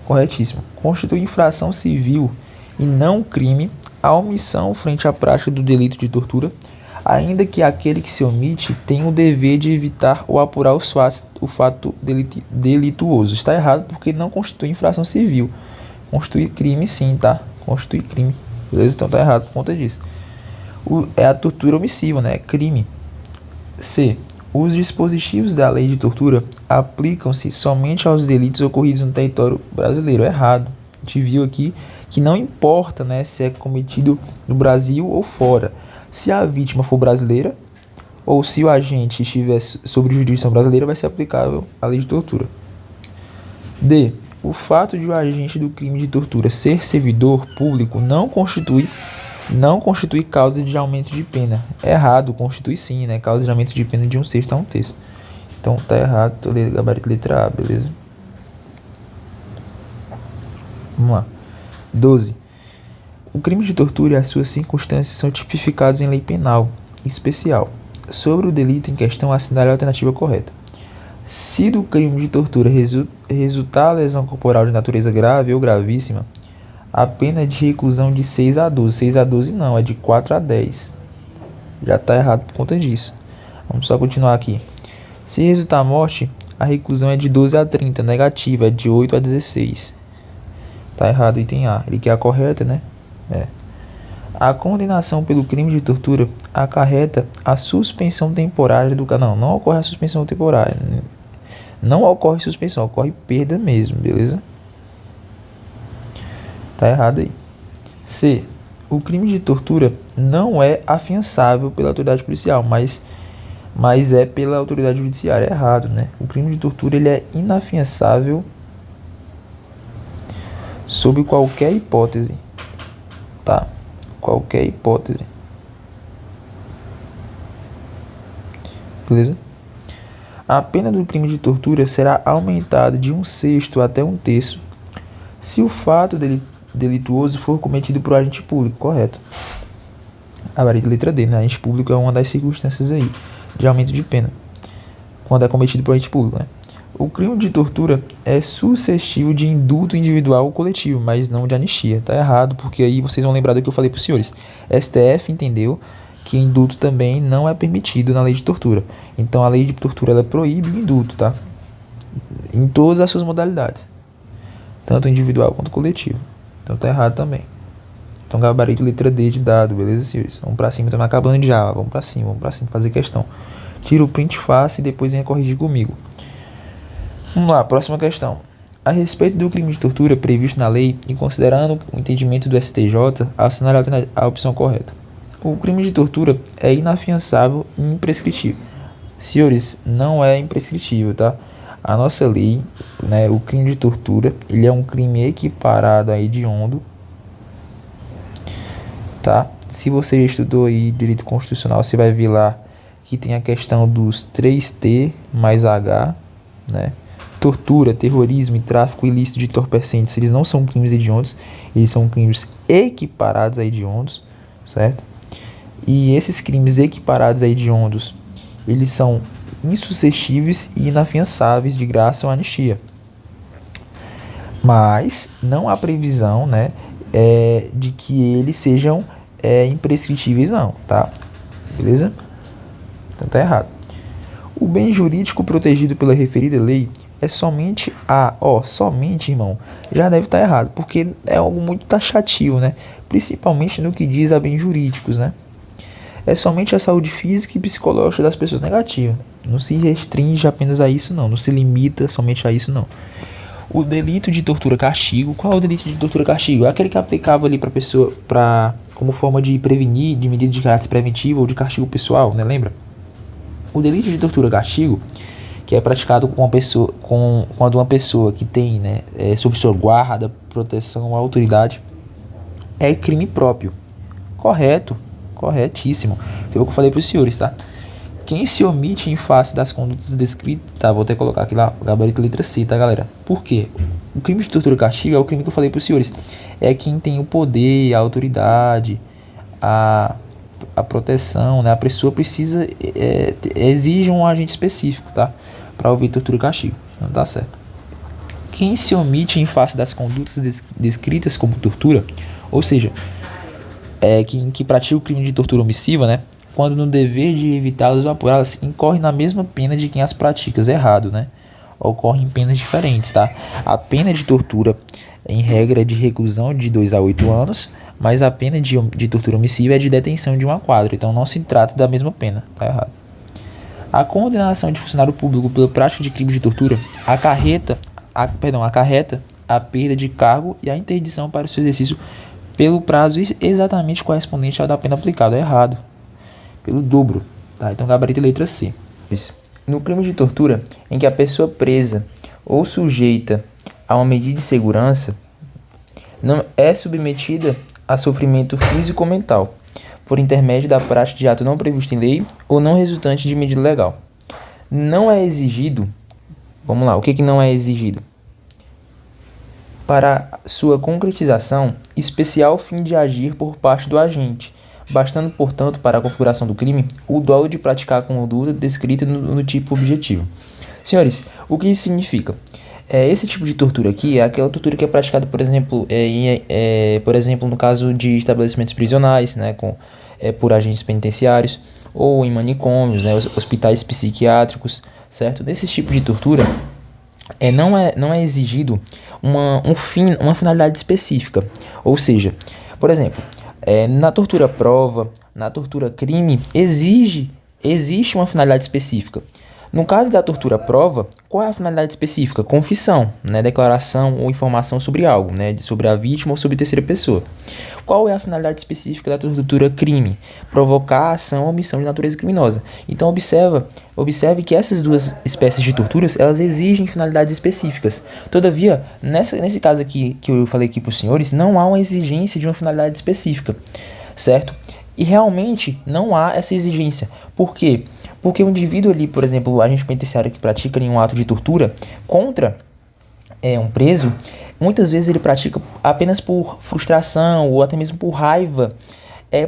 Corretíssimo. Constitui infração civil e não crime a omissão frente à prática do delito de tortura, ainda que aquele que se omite tenha o dever de evitar ou apurar o fato delituoso. Está errado porque não constitui infração civil. Constitui crime sim, tá? Constitui crime. Beleza? Então tá errado por conta disso. É a tortura omissiva, né? Crime. C. Os dispositivos da lei de tortura aplicam-se somente aos delitos ocorridos no território brasileiro. Errado. A gente viu aqui que não importa, né, se é cometido no Brasil ou fora. Se a vítima for brasileira ou se o agente estiver sob jurisdição brasileira, vai ser aplicável a lei de tortura. D. O fato de o agente do crime de tortura ser servidor público não constitui causa de aumento de pena. Errado, constitui sim, né? Causa de aumento de pena de 1/6 a 1/3. Então tá errado, tô lendo gabarito letra A, beleza? Vamos lá. 12. O crime de tortura e as suas circunstâncias são tipificados em lei penal especial. Sobre o delito em questão, assinale a alternativa correta. Se do crime de tortura resultar lesão corporal de natureza grave ou gravíssima, a pena é de reclusão de 6 a 12. 6 a 12 não, é de 4 a 10. Já está errado por conta disso. Vamos só continuar aqui. Se resultar morte, a reclusão é de 12 a 30. Negativa, é de 8 a 16. Está errado o item A. Ele quer a correta, né? A condenação pelo crime de tortura acarreta a suspensão temporária do... Não ocorre a suspensão temporária. Não ocorre suspensão, ocorre perda mesmo, beleza? Tá errado aí. C. O crime de tortura não é afiançável pela autoridade policial, mas é pela autoridade judiciária. É errado, né? O crime de tortura ele é inafiançável sob qualquer hipótese. Tá? Qualquer hipótese. Beleza? A pena do crime de tortura será aumentada de 1/6 até 1/3 se o fato delituoso for cometido por agente público, correto? A letra D, né? Agente público é uma das circunstâncias aí de aumento de pena, quando é cometido por agente público, né? O crime de tortura é suscetível de indulto individual ou coletivo, mas não de anistia. Tá errado, porque aí vocês vão lembrar do que eu falei para os senhores. STF entendeu que indulto também não é permitido na lei de tortura. Então a lei de tortura ela proíbe o indulto, tá? Em todas as suas modalidades, tanto individual quanto coletivo. Então tá errado também. Então gabarito letra D de dado, beleza, senhores? Vamos pra cima, estamos acabando já. Vamos pra cima, fazer questão. Tira o print fácil e depois venha corrigir comigo. Vamos lá, próxima questão. A respeito do crime de tortura previsto na lei e considerando o entendimento do STJ, assinale a opção correta. O crime de tortura é inafiançável e imprescritível. Senhores, não é imprescritível, tá? A nossa lei, né, o crime de tortura, ele é um crime equiparado a hediondo, tá? Se você estudou aí direito constitucional, você vai ver lá que tem a questão dos 3T mais H, né? Tortura, terrorismo e tráfico ilícito de entorpecentes, eles não são crimes hediondos, eles são crimes equiparados a hediondos, certo? E esses crimes equiparados a hediondos, eles são insuscetíveis e inafiançáveis de graça ou anistia. Mas não há previsão, né, de que eles sejam imprescritíveis não, tá? Beleza? Então tá errado. O bem jurídico protegido pela referida lei é somente somente, irmão, já deve estar errado, porque é algo muito taxativo, né? Principalmente no que diz a bens jurídicos, né? É somente a saúde física e psicológica das pessoas. Negativa. Não se restringe apenas a isso, não se limita somente a isso, não. O delito de tortura castigo, qual é o delito de tortura castigo? É aquele que aplicava ali para pessoa, como forma de prevenir, de medida de caráter preventivo ou de castigo pessoal, né? Lembra? O delito de tortura castigo, que é praticado com quando uma pessoa que tem, né, sob sua guarda, proteção, autoridade, é crime próprio. Correto, corretíssimo. Foi o que eu falei para os senhores, tá? Quem se omite em face das condutas descritas, tá? Vou até colocar aqui lá, gabarito letra C, tá, galera? Por quê? O crime de tortura castigo é o crime que eu falei para os senhores. É quem tem o poder, a autoridade, a proteção, né? A pessoa precisa, exige um agente específico, tá? Para ouvir tortura e castigo. Não tá certo. Quem se omite em face das condutas descritas como tortura, ou seja, que pratica o crime de tortura omissiva, né? Quando no dever de evitá-las ou apurá-las, incorre na mesma pena de quem as pratica. Errado, né? Ocorrem penas diferentes, tá? A pena de tortura, em regra, é de reclusão de 2 a 8 anos, mas a pena de tortura omissiva é de detenção de 1 a 4. Então não se trata da mesma pena. Tá errado. A condenação de funcionário público pela prática de crime de tortura acarreta a perda de cargo e a interdição para o seu exercício pelo prazo exatamente correspondente ao da pena aplicada. É errado. pelo dobro, tá? Então, gabarito letra C. No crime de tortura, em que a pessoa presa ou sujeita a uma medida de segurança não é submetida a sofrimento físico ou mental, por intermédio da prática de ato não previsto em lei ou não resultante de medida legal. Não é exigido, vamos lá, o que não é exigido? Para sua concretização, especial fim de agir por parte do agente, bastando, portanto, para a configuração do crime, o dolo de praticar a conduta descrita no tipo objetivo. Senhores, o que isso significa? Esse tipo de tortura aqui é aquela tortura que é praticada, por exemplo, no caso de estabelecimentos prisionais, né, por agentes penitenciários, ou em manicômios, né, hospitais psiquiátricos, certo? Nesse tipo de tortura, não é exigido uma finalidade específica. Ou seja, por exemplo, na tortura prova, na tortura crime, existe uma finalidade específica. No caso da tortura prova, qual é a finalidade específica? Confissão, né? Declaração ou informação sobre algo, né? Sobre a vítima ou sobre terceira pessoa. Qual é a finalidade específica da tortura crime? Provocar ação ou omissão de natureza criminosa. Então observe que essas duas espécies de torturas, elas exigem finalidades específicas. Todavia, nesse caso aqui que eu falei aqui para os senhores, não há uma exigência de uma finalidade específica, certo? E realmente não há essa exigência. Por quê? Porque o indivíduo ali, por exemplo, o agente penitenciário que pratica um ato de tortura contra um preso, muitas vezes ele pratica apenas por frustração ou até mesmo por raiva,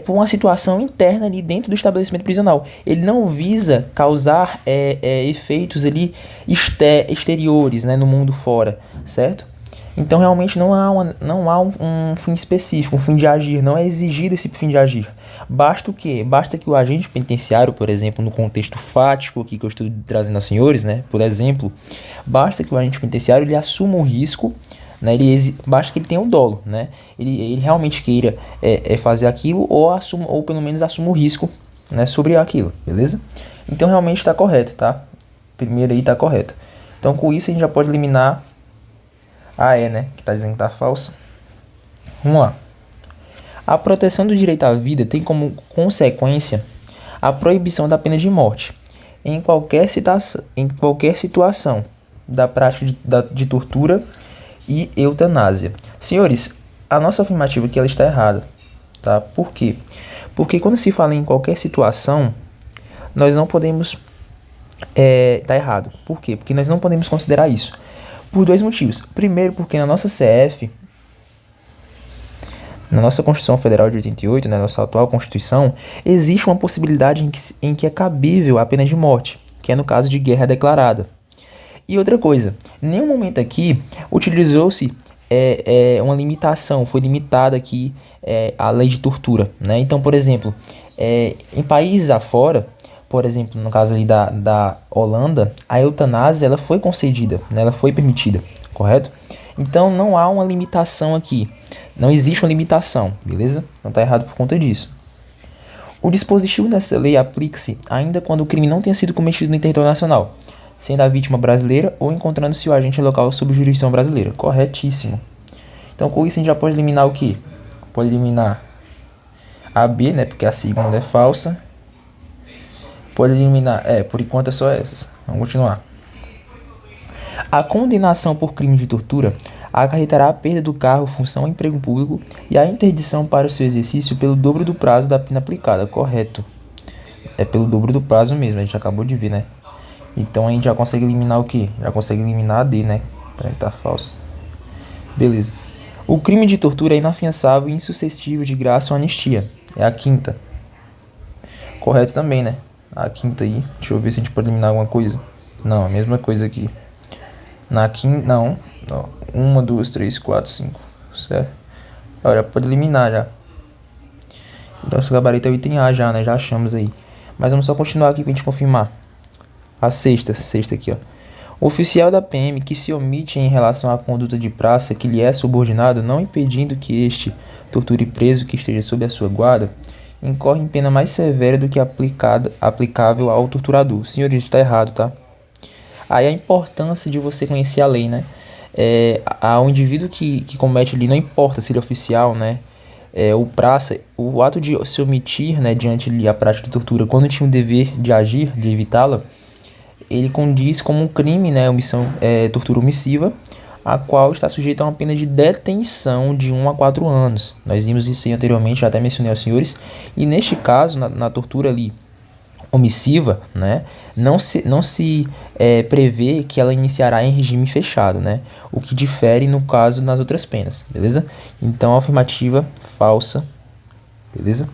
por uma situação interna ali dentro do estabelecimento prisional. Ele não visa causar efeitos ali exteriores, né, no mundo fora, certo? Então realmente não há um fim específico, um fim de agir, não é exigido esse fim de agir. Basta o quê? Basta que o agente penitenciário, por exemplo, no contexto fático aqui que eu estou trazendo aos senhores, né? Por exemplo, basta que o agente penitenciário ele assuma o risco, né? Basta que ele tenha o dolo, né? Ele realmente queira fazer aquilo ou pelo menos assuma o risco, né, sobre aquilo, beleza? Então realmente está correto, tá? Primeiro aí está correto. Então com isso a gente já pode eliminar né? Que está dizendo que está falso. Vamos lá. A proteção do direito à vida tem como consequência a proibição da pena de morte em qualquer situação da prática de tortura e eutanásia. Senhores, a nossa afirmativa aqui ela está errada, tá? Por quê? Porque quando se fala em qualquer situação, nós não podemos... tá errado. Por quê? Porque nós não podemos considerar isso. Por dois motivos. Primeiro, porque na nossa CF... Na nossa Constituição Federal de 88, na nossa atual Constituição, existe uma possibilidade em que é cabível a pena de morte, que é no caso de guerra declarada. E outra coisa, em nenhum momento aqui utilizou-se uma limitação, foi limitada aqui a lei de tortura, né? Então, por exemplo, em países afora, por exemplo, no caso ali da Holanda, a eutanásia ela foi concedida, né? Ela foi permitida, correto? Então não há uma limitação aqui. Não existe uma limitação, beleza? Não está errado por conta disso. O dispositivo dessa lei aplica-se ainda quando o crime não tenha sido cometido no território nacional, sendo a vítima brasileira ou encontrando-se o agente local sob jurisdição brasileira. Corretíssimo. Então com isso a gente já pode eliminar o quê? Pode eliminar a B, né? Porque a segunda é falsa. Pode eliminar... por enquanto é só essas. Vamos continuar. A condenação por crime de tortura acarretará a perda do cargo, função ou emprego público e a interdição para o seu exercício pelo dobro do prazo da pena aplicada. Correto. É pelo dobro do prazo mesmo, a gente acabou de ver, né? Então a gente já consegue eliminar o quê? Já consegue eliminar a D, né? Peraí, tá falso. Beleza. O crime de tortura é inafiançável e insuscetível de graça ou anistia. É a quinta. Correto também, né? A quinta aí. Deixa eu ver se a gente pode eliminar alguma coisa. Não, a mesma coisa aqui. Na quinta, não. 1, 2, 3, 4, 5. Certo? Olha, pode eliminar já. Nosso gabarito é o item A já, né? Já achamos aí. Mas vamos só continuar aqui pra gente confirmar. A sexta aqui, ó. O oficial da PM que se omite em relação à conduta de praça que lhe é subordinado, não impedindo que este torture preso que esteja sob a sua guarda, incorre em pena mais severa do que aplicável ao torturador. Senhores, está errado, tá? Aí a importância de você conhecer a lei, né? O indivíduo que comete ali, não importa se ele é oficial, né? o ato de se omitir, né, diante a prática de tortura, quando tinha o dever de agir, de evitá-la, ele condiz como um crime, né, tortura omissiva, a qual está sujeita a uma pena de detenção de 1 a 4 anos. Nós vimos isso aí anteriormente, já até mencionei aos senhores, e neste caso, na tortura ali omissiva, né, não se prevê que ela iniciará em regime fechado, né, o que difere no caso nas outras penas, beleza? Então, a afirmativa falsa, beleza?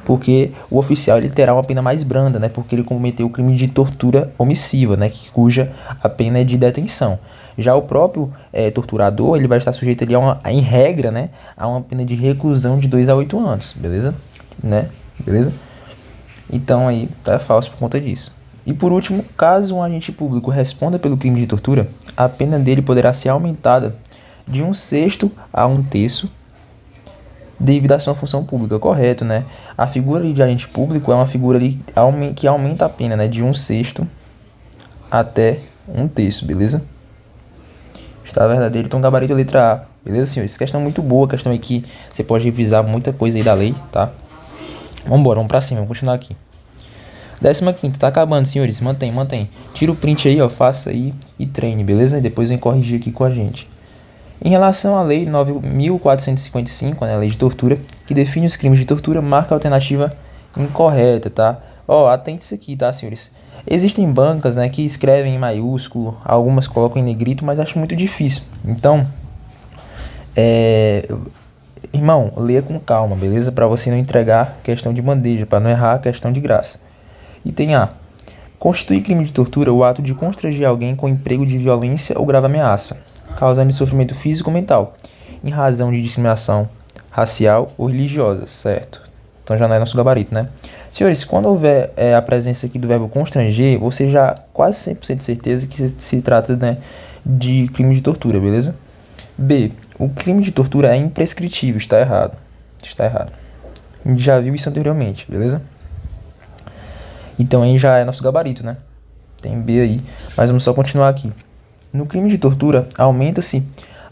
Porque o oficial ele terá uma pena mais branda, né, porque ele cometeu o crime de tortura omissiva, né, cuja a pena é de detenção. Já o próprio torturador, ele vai estar sujeito ali em regra, né, a uma pena de reclusão de 2 a 8 anos, beleza? Né? Beleza? Então aí tá falso por conta disso. E por último, caso um agente público responda pelo crime de tortura, a pena dele poderá ser aumentada de 1/6 a 1/3 devido à sua função pública, correto, né? A figura de agente público é uma figura ali que aumenta a pena, né? De 1/6 até 1/3, beleza? Está verdadeiro, então gabarito letra A, beleza, senhores? Essa questão é muito boa, questão aí que você pode revisar muita coisa aí da lei, tá? Vambora, vamos pra cima, vamos continuar aqui. 15ª, tá acabando, senhores, mantém. Tira o print aí, ó, faça aí e treine, beleza? E depois vem corrigir aqui com a gente. Em relação à lei 9.455, né, a lei de tortura, que define os crimes de tortura, marca a alternativa incorreta, tá? Ó, atente isso aqui, tá, senhores? Existem bancas, né, que escrevem em maiúsculo, algumas colocam em negrito, mas acho muito difícil. Então, irmão, leia com calma, beleza? Para você não entregar questão de bandeja, para não errar a questão de graça. Item A. Constitui crime de tortura o ato de constranger alguém com emprego de violência ou grave ameaça, causando sofrimento físico ou mental, em razão de discriminação racial ou religiosa, certo? Então já não é nosso gabarito, né? Senhores, quando houver a presença aqui do verbo constranger, você já quase 100% de certeza que se trata, né, de crime de tortura, beleza? B. O crime de tortura é imprescritível, está errado. Está errado. A gente já viu isso anteriormente, beleza? Então aí já é nosso gabarito, né? Tem B aí, mas vamos só continuar aqui. No crime de tortura, aumenta-se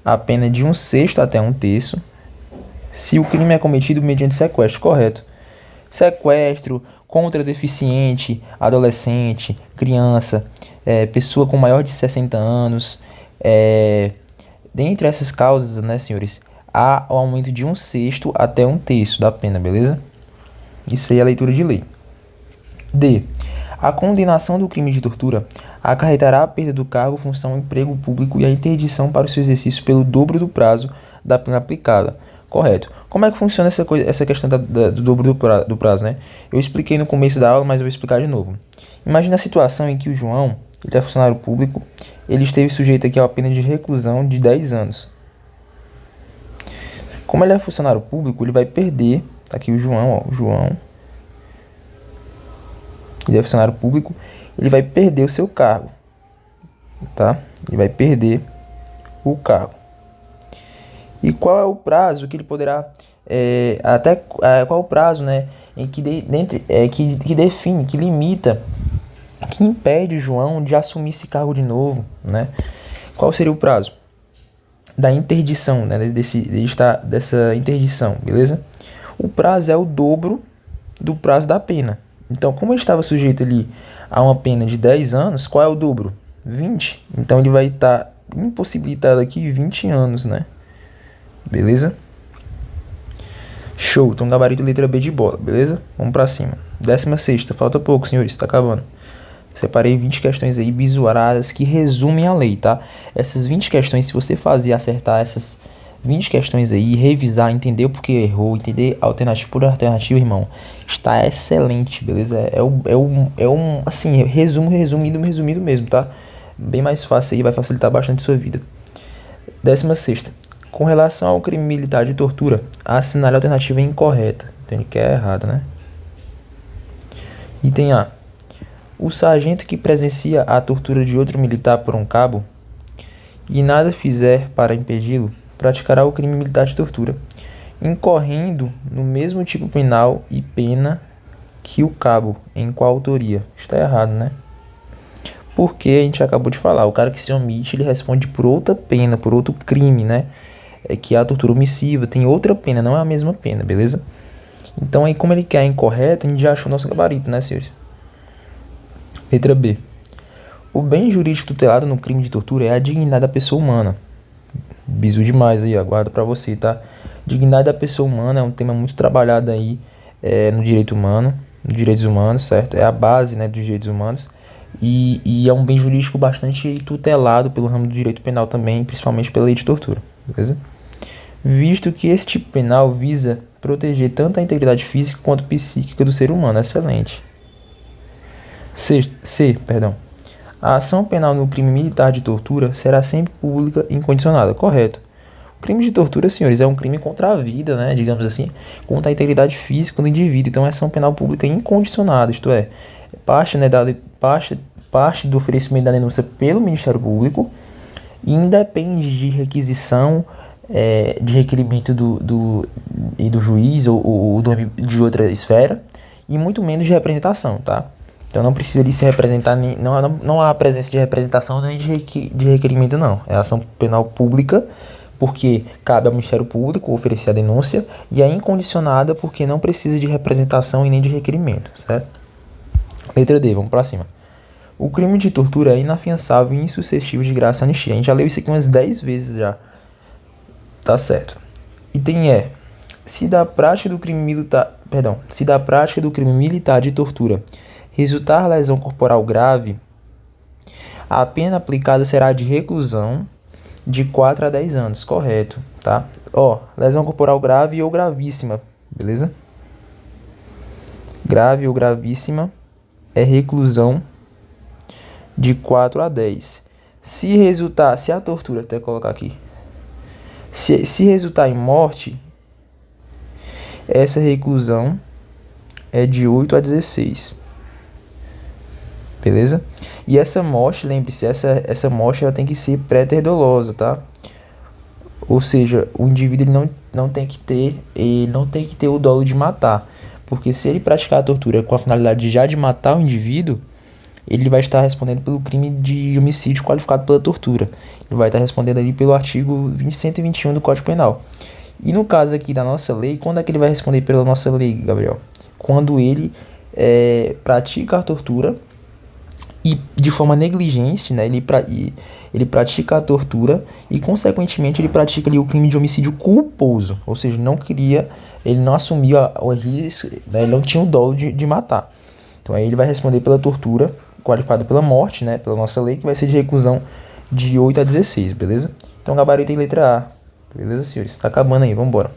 a pena de 1/6 até 1/3 se o crime é cometido mediante sequestro, correto? Sequestro contra deficiente, adolescente, criança, pessoa com maior de 60 anos, dentre essas causas, né, senhores, há o aumento de 1/6 até 1/3 da pena, beleza? Isso aí é a leitura de lei. D. A condenação do crime de tortura acarretará a perda do cargo, função, emprego público e a interdição para o seu exercício pelo dobro do prazo da pena aplicada. Correto. Como é que funciona essa questão do dobro do prazo, né? Eu expliquei no começo da aula, mas eu vou explicar de novo. Imagina a situação em que o João, ele é funcionário público, ele esteve sujeito aqui a uma pena de reclusão de 10 anos. Como ele é funcionário público, ele vai perder, tá aqui o João, ó, o João, ele é funcionário público, ele vai perder o seu cargo, tá? Ele vai perder o cargo. E qual é o prazo que ele poderá, qual é o prazo, né, em que define, que limita, que impede o João de assumir esse cargo de novo, né? Qual seria o prazo da interdição, né, dessa interdição, beleza? O prazo é o dobro do prazo da pena. Então, como ele estava sujeito ali a uma pena de 10 anos, qual é o dobro? 20. Então, ele vai estar impossibilitado aqui 20 anos, né? Beleza? Show. Então, gabarito letra B de bola, beleza? Vamos pra cima. 16ª. Falta pouco, senhores. Tá acabando. Separei 20 questões aí bisuradas que resumem a lei, tá? Essas 20 questões, se você fazer e acertar essas 20 questões aí, revisar, entender o porquê errou, entender alternativa por alternativa, irmão, está excelente, beleza? Assim, resumido mesmo, tá? Bem mais fácil aí, vai facilitar bastante a sua vida. 16ª. Com relação ao crime militar de tortura, assinale a alternativa incorreta. Então, que é errada, né? Item A. O sargento que presencia a tortura de outro militar por um cabo e nada fizer para impedi-lo, praticará o crime militar de tortura, incorrendo no mesmo tipo penal e pena que o cabo, em qual autoria. Está errado, né? Porque a gente acabou de falar, o cara que se omite, ele responde por outra pena, por outro crime, né? que é a tortura omissiva, tem outra pena, não é a mesma pena, beleza? Então aí, como ele quer incorreto, a gente já achou o nosso gabarito, né, senhores? Letra B. O bem jurídico tutelado no crime de tortura é a dignidade da pessoa humana. Bisu demais aí, aguardo pra você, tá? Dignidade da pessoa humana é um tema muito trabalhado aí no direito humano, nos direitos humanos, certo? É a base, né, dos direitos humanos. E é um bem jurídico bastante tutelado pelo ramo do direito penal também, principalmente pela lei de tortura, beleza? Visto que esse tipo penal visa proteger tanto a integridade física quanto psíquica do ser humano. Excelente. Perdão. A ação penal no crime militar de tortura será sempre pública e incondicionada. Correto. O crime de tortura, senhores, é um crime contra a vida, né? Digamos assim, contra a integridade física do indivíduo. Então, é ação penal pública incondicionada, isto é, parte, né, parte do oferecimento da denúncia pelo Ministério Público independe de requisição, de requerimento do juiz ou de outra esfera, e muito menos de representação, tá? Então não precisa de se representar, não há presença de representação nem de requerimento, não. É ação penal pública, porque cabe ao Ministério Público oferecer a denúncia, e é incondicionada porque não precisa de representação e nem de requerimento, certo? Letra D, vamos pra cima. O crime de tortura é inafiançável e insuscetível de graça e anistia. A gente já leu isso aqui umas 10 vezes já. Tá certo. Item E. Se da prática do crime militar de tortura resultar lesão corporal grave, a pena aplicada será de reclusão de 4 a 10 anos. Correto, tá? Lesão corporal grave ou gravíssima, beleza? Grave ou gravíssima é reclusão de 4 a 10. Se a tortura, até colocar aqui, se resultar em morte, essa reclusão é de 8 a 16. Beleza? E essa morte, lembre-se, essa morte ela tem que ser pré-dolosa, tá? Ou seja, o indivíduo ele não tem que ter o dolo de matar. Porque se ele praticar a tortura com a finalidade de matar o indivíduo, ele vai estar respondendo pelo crime de homicídio qualificado pela tortura. Ele vai estar respondendo ali pelo artigo 121 do Código Penal. E no caso aqui da nossa lei, quando é que ele vai responder pela nossa lei, Gabriel? Quando ele pratica a tortura e de forma negligente, né? Ele pratica a tortura e, consequentemente, ele pratica ali o crime de homicídio culposo. Ou seja, ele não assumia o risco, né? Ele não tinha o dolo de matar. Então aí ele vai responder pela tortura, qualificada pela morte, né? Pela nossa lei, que vai ser de reclusão de 8 a 16, beleza? Então gabarito em letra A. Beleza, senhores? Tá acabando aí, vambora.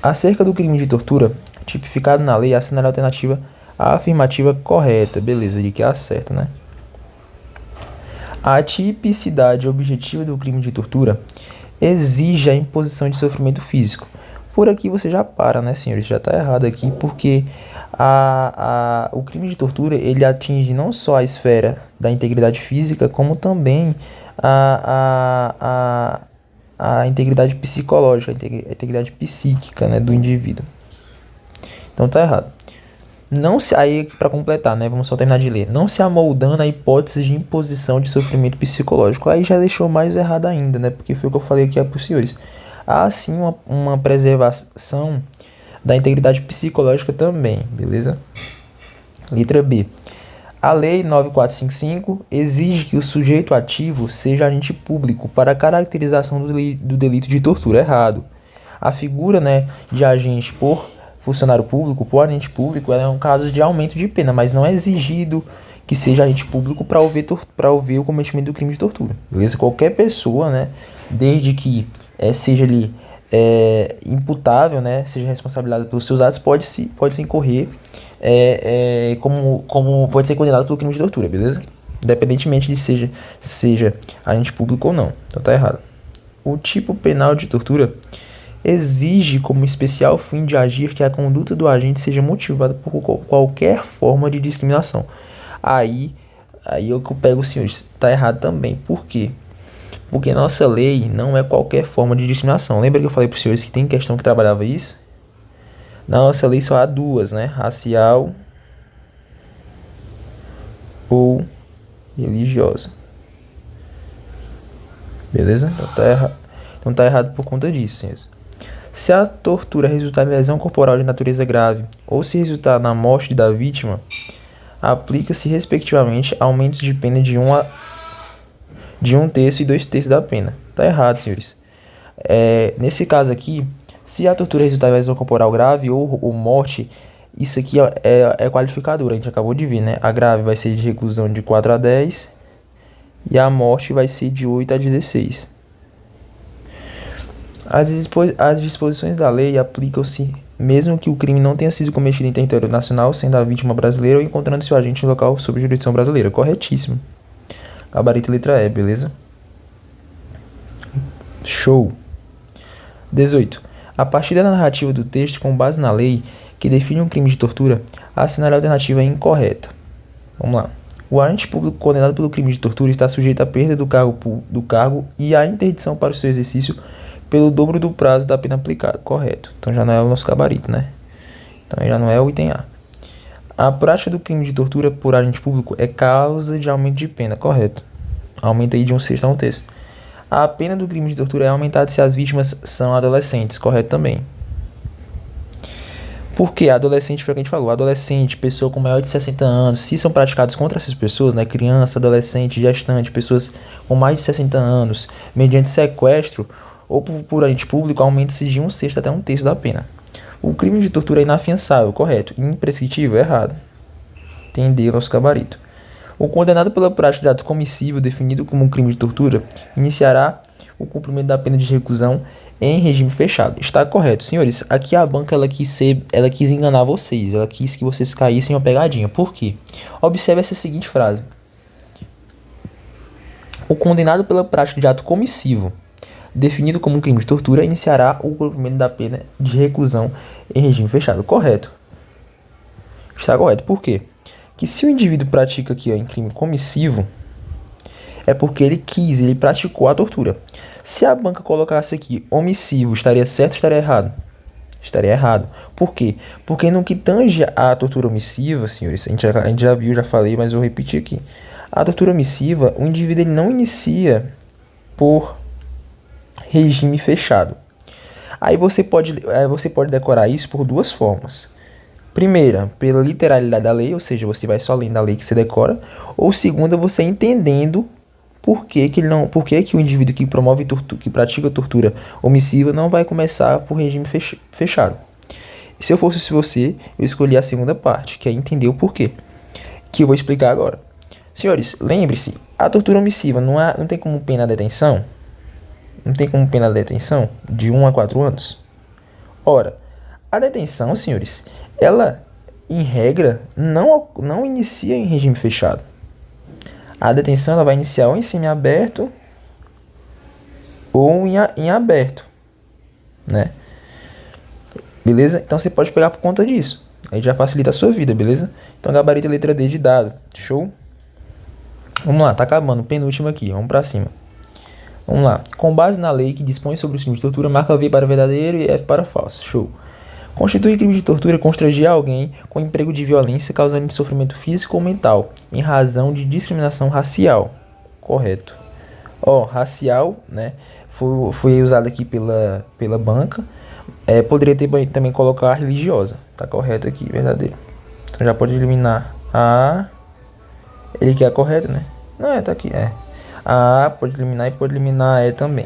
Acerca do crime de tortura, tipificado na lei, assinale a alternativa a afirmativa correta. Beleza, de que é a certa, né? A tipicidade objetiva do crime de tortura exige a imposição de sofrimento físico. Por aqui você já para, né, senhores? Já tá errado aqui, porque o crime de tortura, ele atinge não só a esfera da integridade física, como também a integridade psicológica, a integridade psíquica, né, do indivíduo. Então tá errado. Aí, para completar, né, vamos só terminar de ler. Não se amoldando a hipótese de imposição de sofrimento psicológico. Aí já deixou mais errado ainda, né, porque foi o que eu falei aqui para os senhores. Há sim uma preservação da integridade psicológica também, beleza? Letra B. A Lei 9455 exige que o sujeito ativo seja agente público para a caracterização do delito de tortura. Errado. A figura, né, de agente por funcionário público, por agente público, ela é um caso de aumento de pena, mas não é exigido que seja agente público para haver o cometimento do crime de tortura, beleza? Qualquer pessoa, né, desde que seja ali imputável, né, seja responsabilizado pelos seus atos, pode se incorrer como pode ser condenado pelo crime de tortura, beleza? Independentemente de seja agente público ou não. Então tá errado. O tipo penal de tortura exige como especial fim de agir que a conduta do agente seja motivada por qualquer forma de discriminação. Aí eu pego os senhores, tá errado também. Por quê? Porque nossa lei não é qualquer forma de discriminação. Lembra que eu falei para os senhores que tem questão que trabalhava isso? Na nossa lei só há duas, né? Racial ou religiosa. Beleza? Então tá errado por conta disso, senhores. Se a tortura resultar em lesão corporal de natureza grave ou se resultar na morte da vítima, aplica-se respectivamente aumentos de pena de 1 terço e 2 terços da pena. Tá errado, senhores. Nesse caso aqui, se a tortura resultar em lesão corporal grave ou morte, isso aqui é qualificador, a gente acabou de ver, né? A grave vai ser de reclusão de 4 a 10 e a morte vai ser de 8 a 16. As disposições da lei aplicam-se mesmo que o crime não tenha sido cometido em território nacional, sendo a vítima brasileira ou encontrando-se o agente em local sob jurisdição brasileira. Corretíssimo. Gabarito letra E, beleza? Show. 18. A partir da narrativa do texto, com base na lei que define um crime de tortura, assinale a alternativa incorreta. Vamos lá. O agente público condenado pelo crime de tortura está sujeito à perda do cargo e à interdição para o seu exercício pelo dobro do prazo da pena aplicada. Correto. Então já não é o nosso gabarito, né? Então já não é o item A. A prática do crime de tortura por agente público é causa de aumento de pena. Correto. Aumenta aí de 1/6 a 1/3. A pena do crime de tortura é aumentada se as vítimas são adolescentes. Correto também. Porque adolescente, foi o que a gente falou, adolescente, pessoa com maior de 60 anos, se são praticados contra essas pessoas, né, criança, adolescente, gestante, pessoas com mais de 60 anos, mediante sequestro ou por agente público, aumenta-se de 1/6 até 1/3 da pena. O crime de tortura é inafiançável, correto. Imprescritível, errado. Entender nosso gabarito. O condenado pela prática de ato comissivo definido como um crime de tortura iniciará o cumprimento da pena de reclusão em regime fechado. Está correto, senhores. Aqui a banca ela quis enganar vocês. Ela quis que vocês caíssem em uma pegadinha. Por quê? Observe essa seguinte frase. O condenado pela prática de ato comissivo definido como um crime de tortura iniciará o cumprimento da pena de reclusão em regime fechado. Correto. Está correto. Por quê? Que se o indivíduo pratica aqui em crime comissivo, é porque ele praticou a tortura. Se a banca colocasse aqui omissivo, estaria certo ou estaria errado? Estaria errado. Por quê? Porque no que tange a tortura omissiva, senhores, a gente já viu, já falei, mas eu vou repetir aqui. A tortura omissiva, o indivíduo ele não inicia por regime fechado. Aí você pode decorar isso por duas formas. Primeira, pela literalidade da lei, ou seja, você vai só lendo a lei que você decora. Ou segunda, você entendendo por que o indivíduo que promove que pratica tortura omissiva não vai começar por regime fechado. Se eu fosse você, eu escolhi a segunda parte, que é entender o porquê, que eu vou explicar agora. Senhores, lembre-se, a tortura omissiva não tem como pena a detenção? Não tem como pena a detenção de 1 a 4 anos? Ora, a detenção, senhores, ela, em regra, não inicia em regime fechado. A detenção ela vai iniciar ou em semiaberto ou em aberto, né? Beleza? Então você pode pegar por conta disso. Aí já facilita a sua vida, beleza? Então gabarito letra D de dado. Show? Vamos lá, tá acabando. Penúltimo aqui, vamos pra cima. Vamos lá. Com base na lei que dispõe sobre os crimes de tortura, marca V para verdadeiro e F para falso. Show. Constitui crime de tortura constranger alguém com emprego de violência causando sofrimento físico ou mental, em razão de discriminação racial. Correto. Racial, né? Foi usado aqui pela banca. Poderia ter também colocar religiosa. Tá correto aqui, verdadeiro. Então já pode eliminar a... Ele quer a correta, né? Não, tá aqui, A pode eliminar e pode eliminar a E também.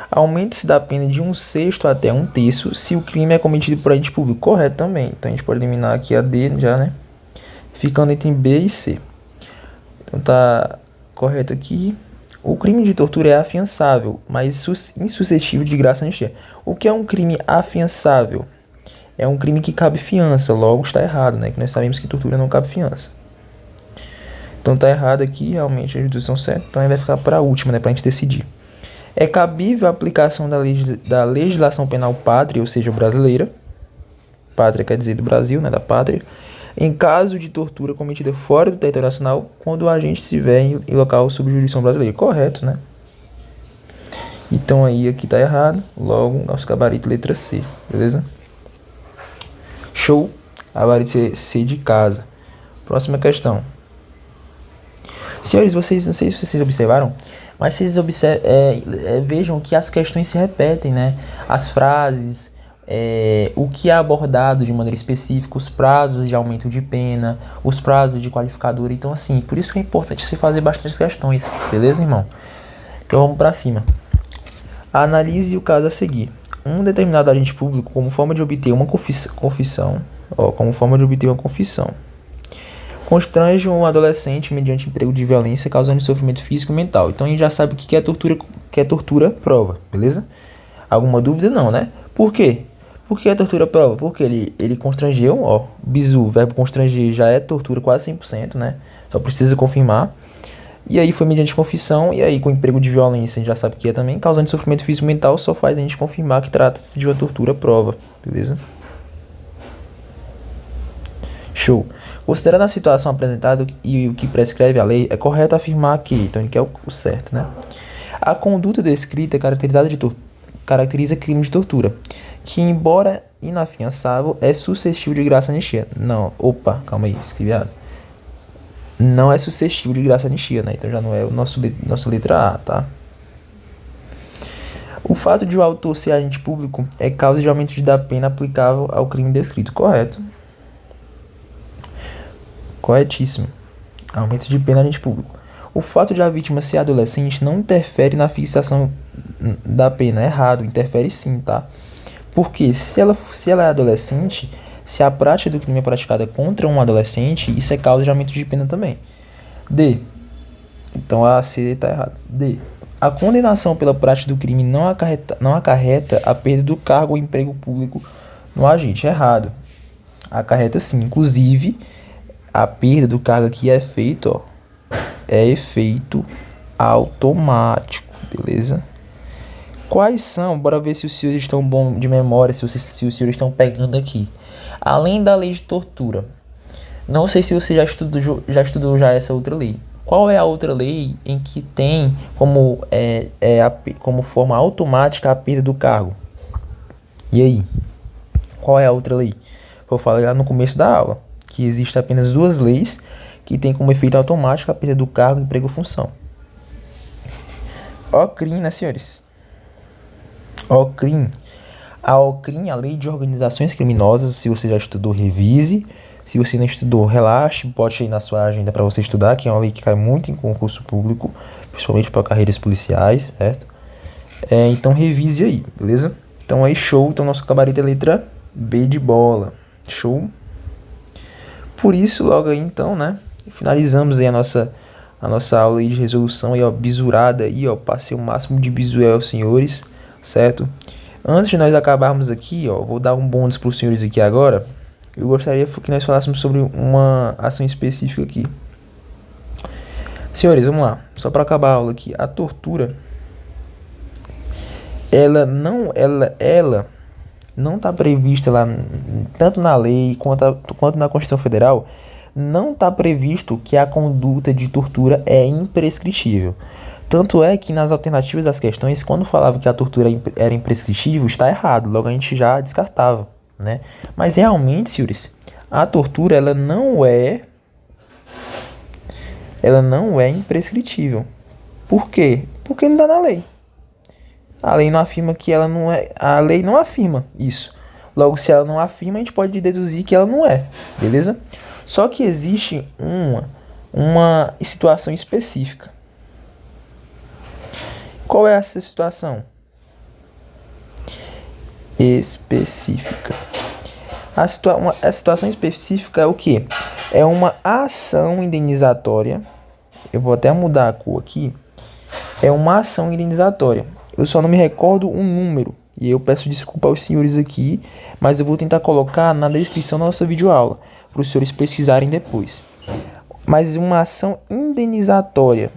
Aumente-se da pena de 1/6 até 1/3 se o crime é cometido por agente público. Correto também. Então a gente pode eliminar aqui a D já, né? Ficando entre B e C. Então tá correto aqui. O crime de tortura é afiançável, mas insuscetível de graça e anistia. O que é um crime afiançável? É um crime que cabe fiança, logo está errado, né? Que nós sabemos que tortura não cabe fiança. Então tá errado aqui, realmente as duas estão certas. Então aí vai ficar para a última, né? Pra gente decidir. É cabível a aplicação da legislação penal pátria, ou seja, brasileira. Pátria quer dizer do Brasil, né? Da pátria. Em caso de tortura cometida fora do território nacional, quando o agente estiver em local sob jurisdição brasileira. Correto, né? Então aí aqui tá errado. Logo, nosso gabarito letra C. Beleza? Show. Gabarito C de casa. Próxima questão. Senhores, vocês, não sei se vocês observaram, mas vocês vejam que as questões se repetem, né? As frases, o que é abordado de maneira específica, os prazos de aumento de pena, os prazos de qualificadora. Então, assim, por isso que é importante se fazer bastante questões, beleza, irmão? Então, vamos pra cima. Analise o caso a seguir. Um determinado agente público, como forma de obter uma confissão, constrange um adolescente mediante emprego de violência causando sofrimento físico e mental. Então a gente já sabe o que é tortura, prova, beleza? Alguma dúvida? Não, né? Por quê? Por que é tortura prova? Porque ele constrangeu, bizu, verbo constranger já é tortura quase 100%, né? Só precisa confirmar. E aí foi mediante confissão, e aí com emprego de violência a gente já sabe o que é também, causando sofrimento físico e mental, só faz a gente confirmar que trata-se de uma tortura prova, beleza? Show. Considerando a situação apresentada e o que prescreve a lei, é correto afirmar que, então ele quer o certo, né? A conduta descrita caracteriza crime de tortura, que embora inafiançável, é suscetível de graça anistia. Não, opa, calma aí, escrevi errado. Não é suscetível de graça anistia, né? Então já não é o nossa letra A, tá? O fato de o autor ser agente público é causa de aumento da pena aplicável ao crime descrito. Correto. Corretíssimo. Aumento de pena agente público. O fato de a vítima ser adolescente não interfere na fixação da pena. Errado, interfere sim, tá? Porque se ela é adolescente, se a prática do crime é praticada contra um adolescente, isso é causa de aumento de pena também. D. Então a C está errada. D. A condenação pela prática do crime não acarreta a perda do cargo ou emprego público no agente. Errado. Acarreta sim. Inclusive, a perda do cargo aqui é feito, é efeito automático, beleza? Quais são? Bora ver se os senhores estão bons de memória, se os senhores estão pegando aqui. Além da lei de tortura, não sei se você já estudou essa outra lei. Qual é a outra lei em que tem como forma automática a perda do cargo? E aí? Qual é a outra lei? Vou falar lá no começo da aula, que existem apenas duas leis que tem como efeito automático a perda do cargo, emprego ou função. OCRIM, né, senhores? OCRIM. A OCRIM, a Lei de Organizações Criminosas, se você já estudou, revise. Se você não estudou, relaxe, bote aí na sua agenda para você estudar, que é uma lei que cai muito em concurso público, principalmente para carreiras policiais, certo? Então revise aí, beleza? Então aí, show. Então nosso gabarito é letra B de bola. Show? Por isso, logo aí então, né? Finalizamos aí a nossa aula aí de resolução aí, bisurada aí, passei o máximo de bisu aos senhores, certo? Antes de nós acabarmos aqui, vou dar um bônus para os senhores aqui agora. Eu gostaria que nós falássemos sobre uma ação específica aqui. Senhores, vamos lá. Só para acabar a aula aqui. A tortura, ela não está prevista lá, tanto na lei quanto na Constituição Federal, não está previsto que a conduta de tortura é imprescritível. Tanto é que nas alternativas das questões, quando falava que a tortura era imprescritível, está errado, logo a gente já descartava, né? Mas realmente, senhores, a tortura ela não é imprescritível. Por quê? Porque não está na lei. A lei não afirma que ela não é. A lei não afirma isso. Logo, se ela não afirma, a gente pode deduzir que ela não é, beleza? Só que existe uma situação específica. Qual é essa situação específica? A situação específica é o quê? É uma ação indenizatória. Eu vou até mudar a cor aqui. É uma ação indenizatória. Eu só não me recordo um número. E eu peço desculpa aos senhores aqui, mas eu vou tentar colocar na descrição da nossa videoaula, para os senhores pesquisarem depois. Mas uma ação indenizatória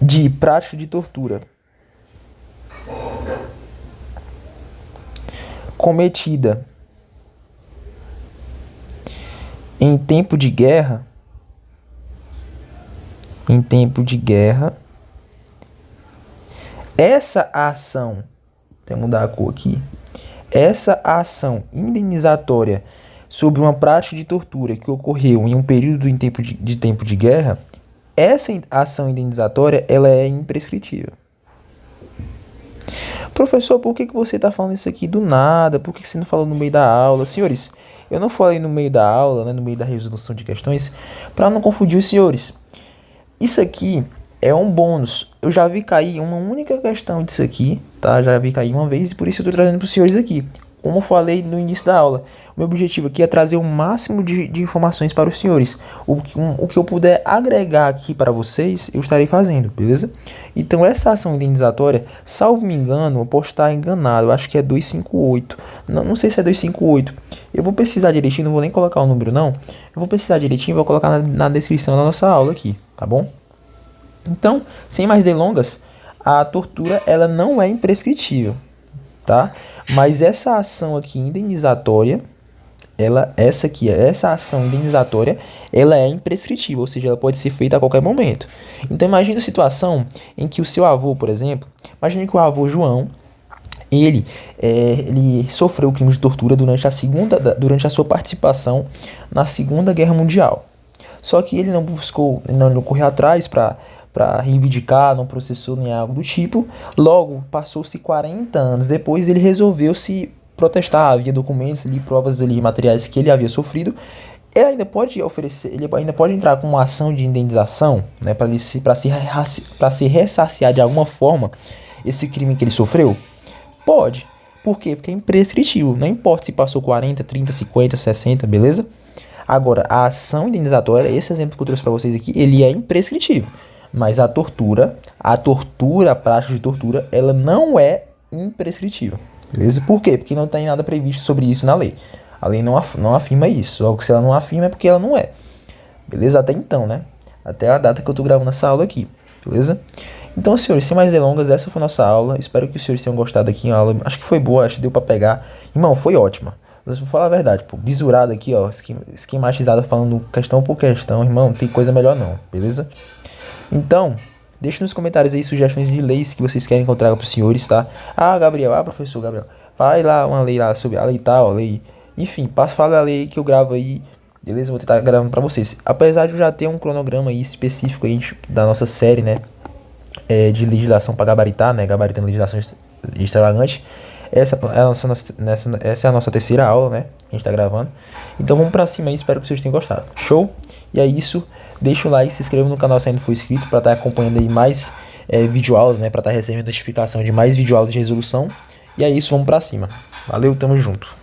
de prática de tortura cometida em tempo de guerra, essa ação, vou mudar a cor aqui, essa ação indenizatória sobre uma prática de tortura que ocorreu em um período de tempo de guerra, essa ação indenizatória ela é imprescritível. Professor, por que você está falando isso aqui do nada? Por que você não falou no meio da aula? Senhores, eu não falei no meio da aula, né, no meio da resolução de questões, para não confundir os senhores. Isso aqui é um bônus. Eu já vi cair uma única questão disso aqui, tá? Já vi cair uma vez e por isso eu estou trazendo para os senhores aqui. Como eu falei no início da aula, o meu objetivo aqui é trazer o máximo de informações para os senhores. O que eu puder agregar aqui para vocês, eu estarei fazendo, beleza? Então, essa ação indenizatória, salvo me engano, eu posso estar enganado, eu acho que é 258. Não sei se é 258. Eu vou pesquisar direitinho, não vou nem colocar o número, não. Eu vou pesquisar direitinho e vou colocar na descrição da nossa aula aqui, tá bom? Então, sem mais delongas, a tortura, ela não é imprescritível, tá? Mas essa ação aqui indenizatória, essa ação indenizatória, ela é imprescritível, ou seja, ela pode ser feita a qualquer momento. Então imagine a situação em que o seu avô, por exemplo, imagine que o avô João, ele sofreu o crime de tortura durante a sua participação na Segunda Guerra Mundial. Só que ele não correu atrás para reivindicar, não processou nem algo do tipo. Logo, passou-se 40 anos depois, ele resolveu se protestar, havia documentos ali, provas ali, materiais que ele havia sofrido. Ele ainda pode entrar com uma ação de indenização, né, para se ressarciar de alguma forma esse crime que ele sofreu? Pode. Por quê? Porque é imprescritível. Não importa se passou 40, 30, 50, 60, beleza? Agora, a ação indenizatória, esse exemplo que eu trouxe para vocês aqui, ele é imprescritível. Mas a prática de tortura, ela não é imprescritível. Beleza? Por quê? Porque não tem nada previsto sobre isso na lei. A lei não afirma isso. Logo, se ela não afirma é porque ela não é. Beleza? Até então, né? Até a data que eu tô gravando essa aula aqui. Beleza? Então, senhores, sem mais delongas, essa foi a nossa aula. Espero que os senhores tenham gostado aqui. A aula, acho que foi boa, acho que deu pra pegar. Irmão, foi ótima. Vou falar a verdade, pô. Bisurada aqui, ó. Esquematizada falando questão por questão. Irmão, não tem coisa melhor não. Beleza? Então, deixe nos comentários aí sugestões de leis que vocês querem que eu traga para os senhores, tá? Professor Gabriel, vai lá uma lei lá sobre a lei tal, a lei... Enfim, fala a lei que eu gravo aí, beleza? Vou tentar gravando para vocês. Apesar de eu já ter um cronograma aí específico aí da nossa série, né? De legislação para gabaritar, né? Gabaritando legislação extravagante. Essa é a nossa terceira aula, né? Que a gente tá gravando. Então vamos pra cima aí, espero que vocês tenham gostado. Show? E é isso. Deixa o like, se inscreva no canal se ainda não for inscrito, para estar acompanhando aí mais videoaulas, né? Para estar recebendo notificação de mais videoaulas de resolução. E é isso, vamos pra cima. Valeu, tamo junto.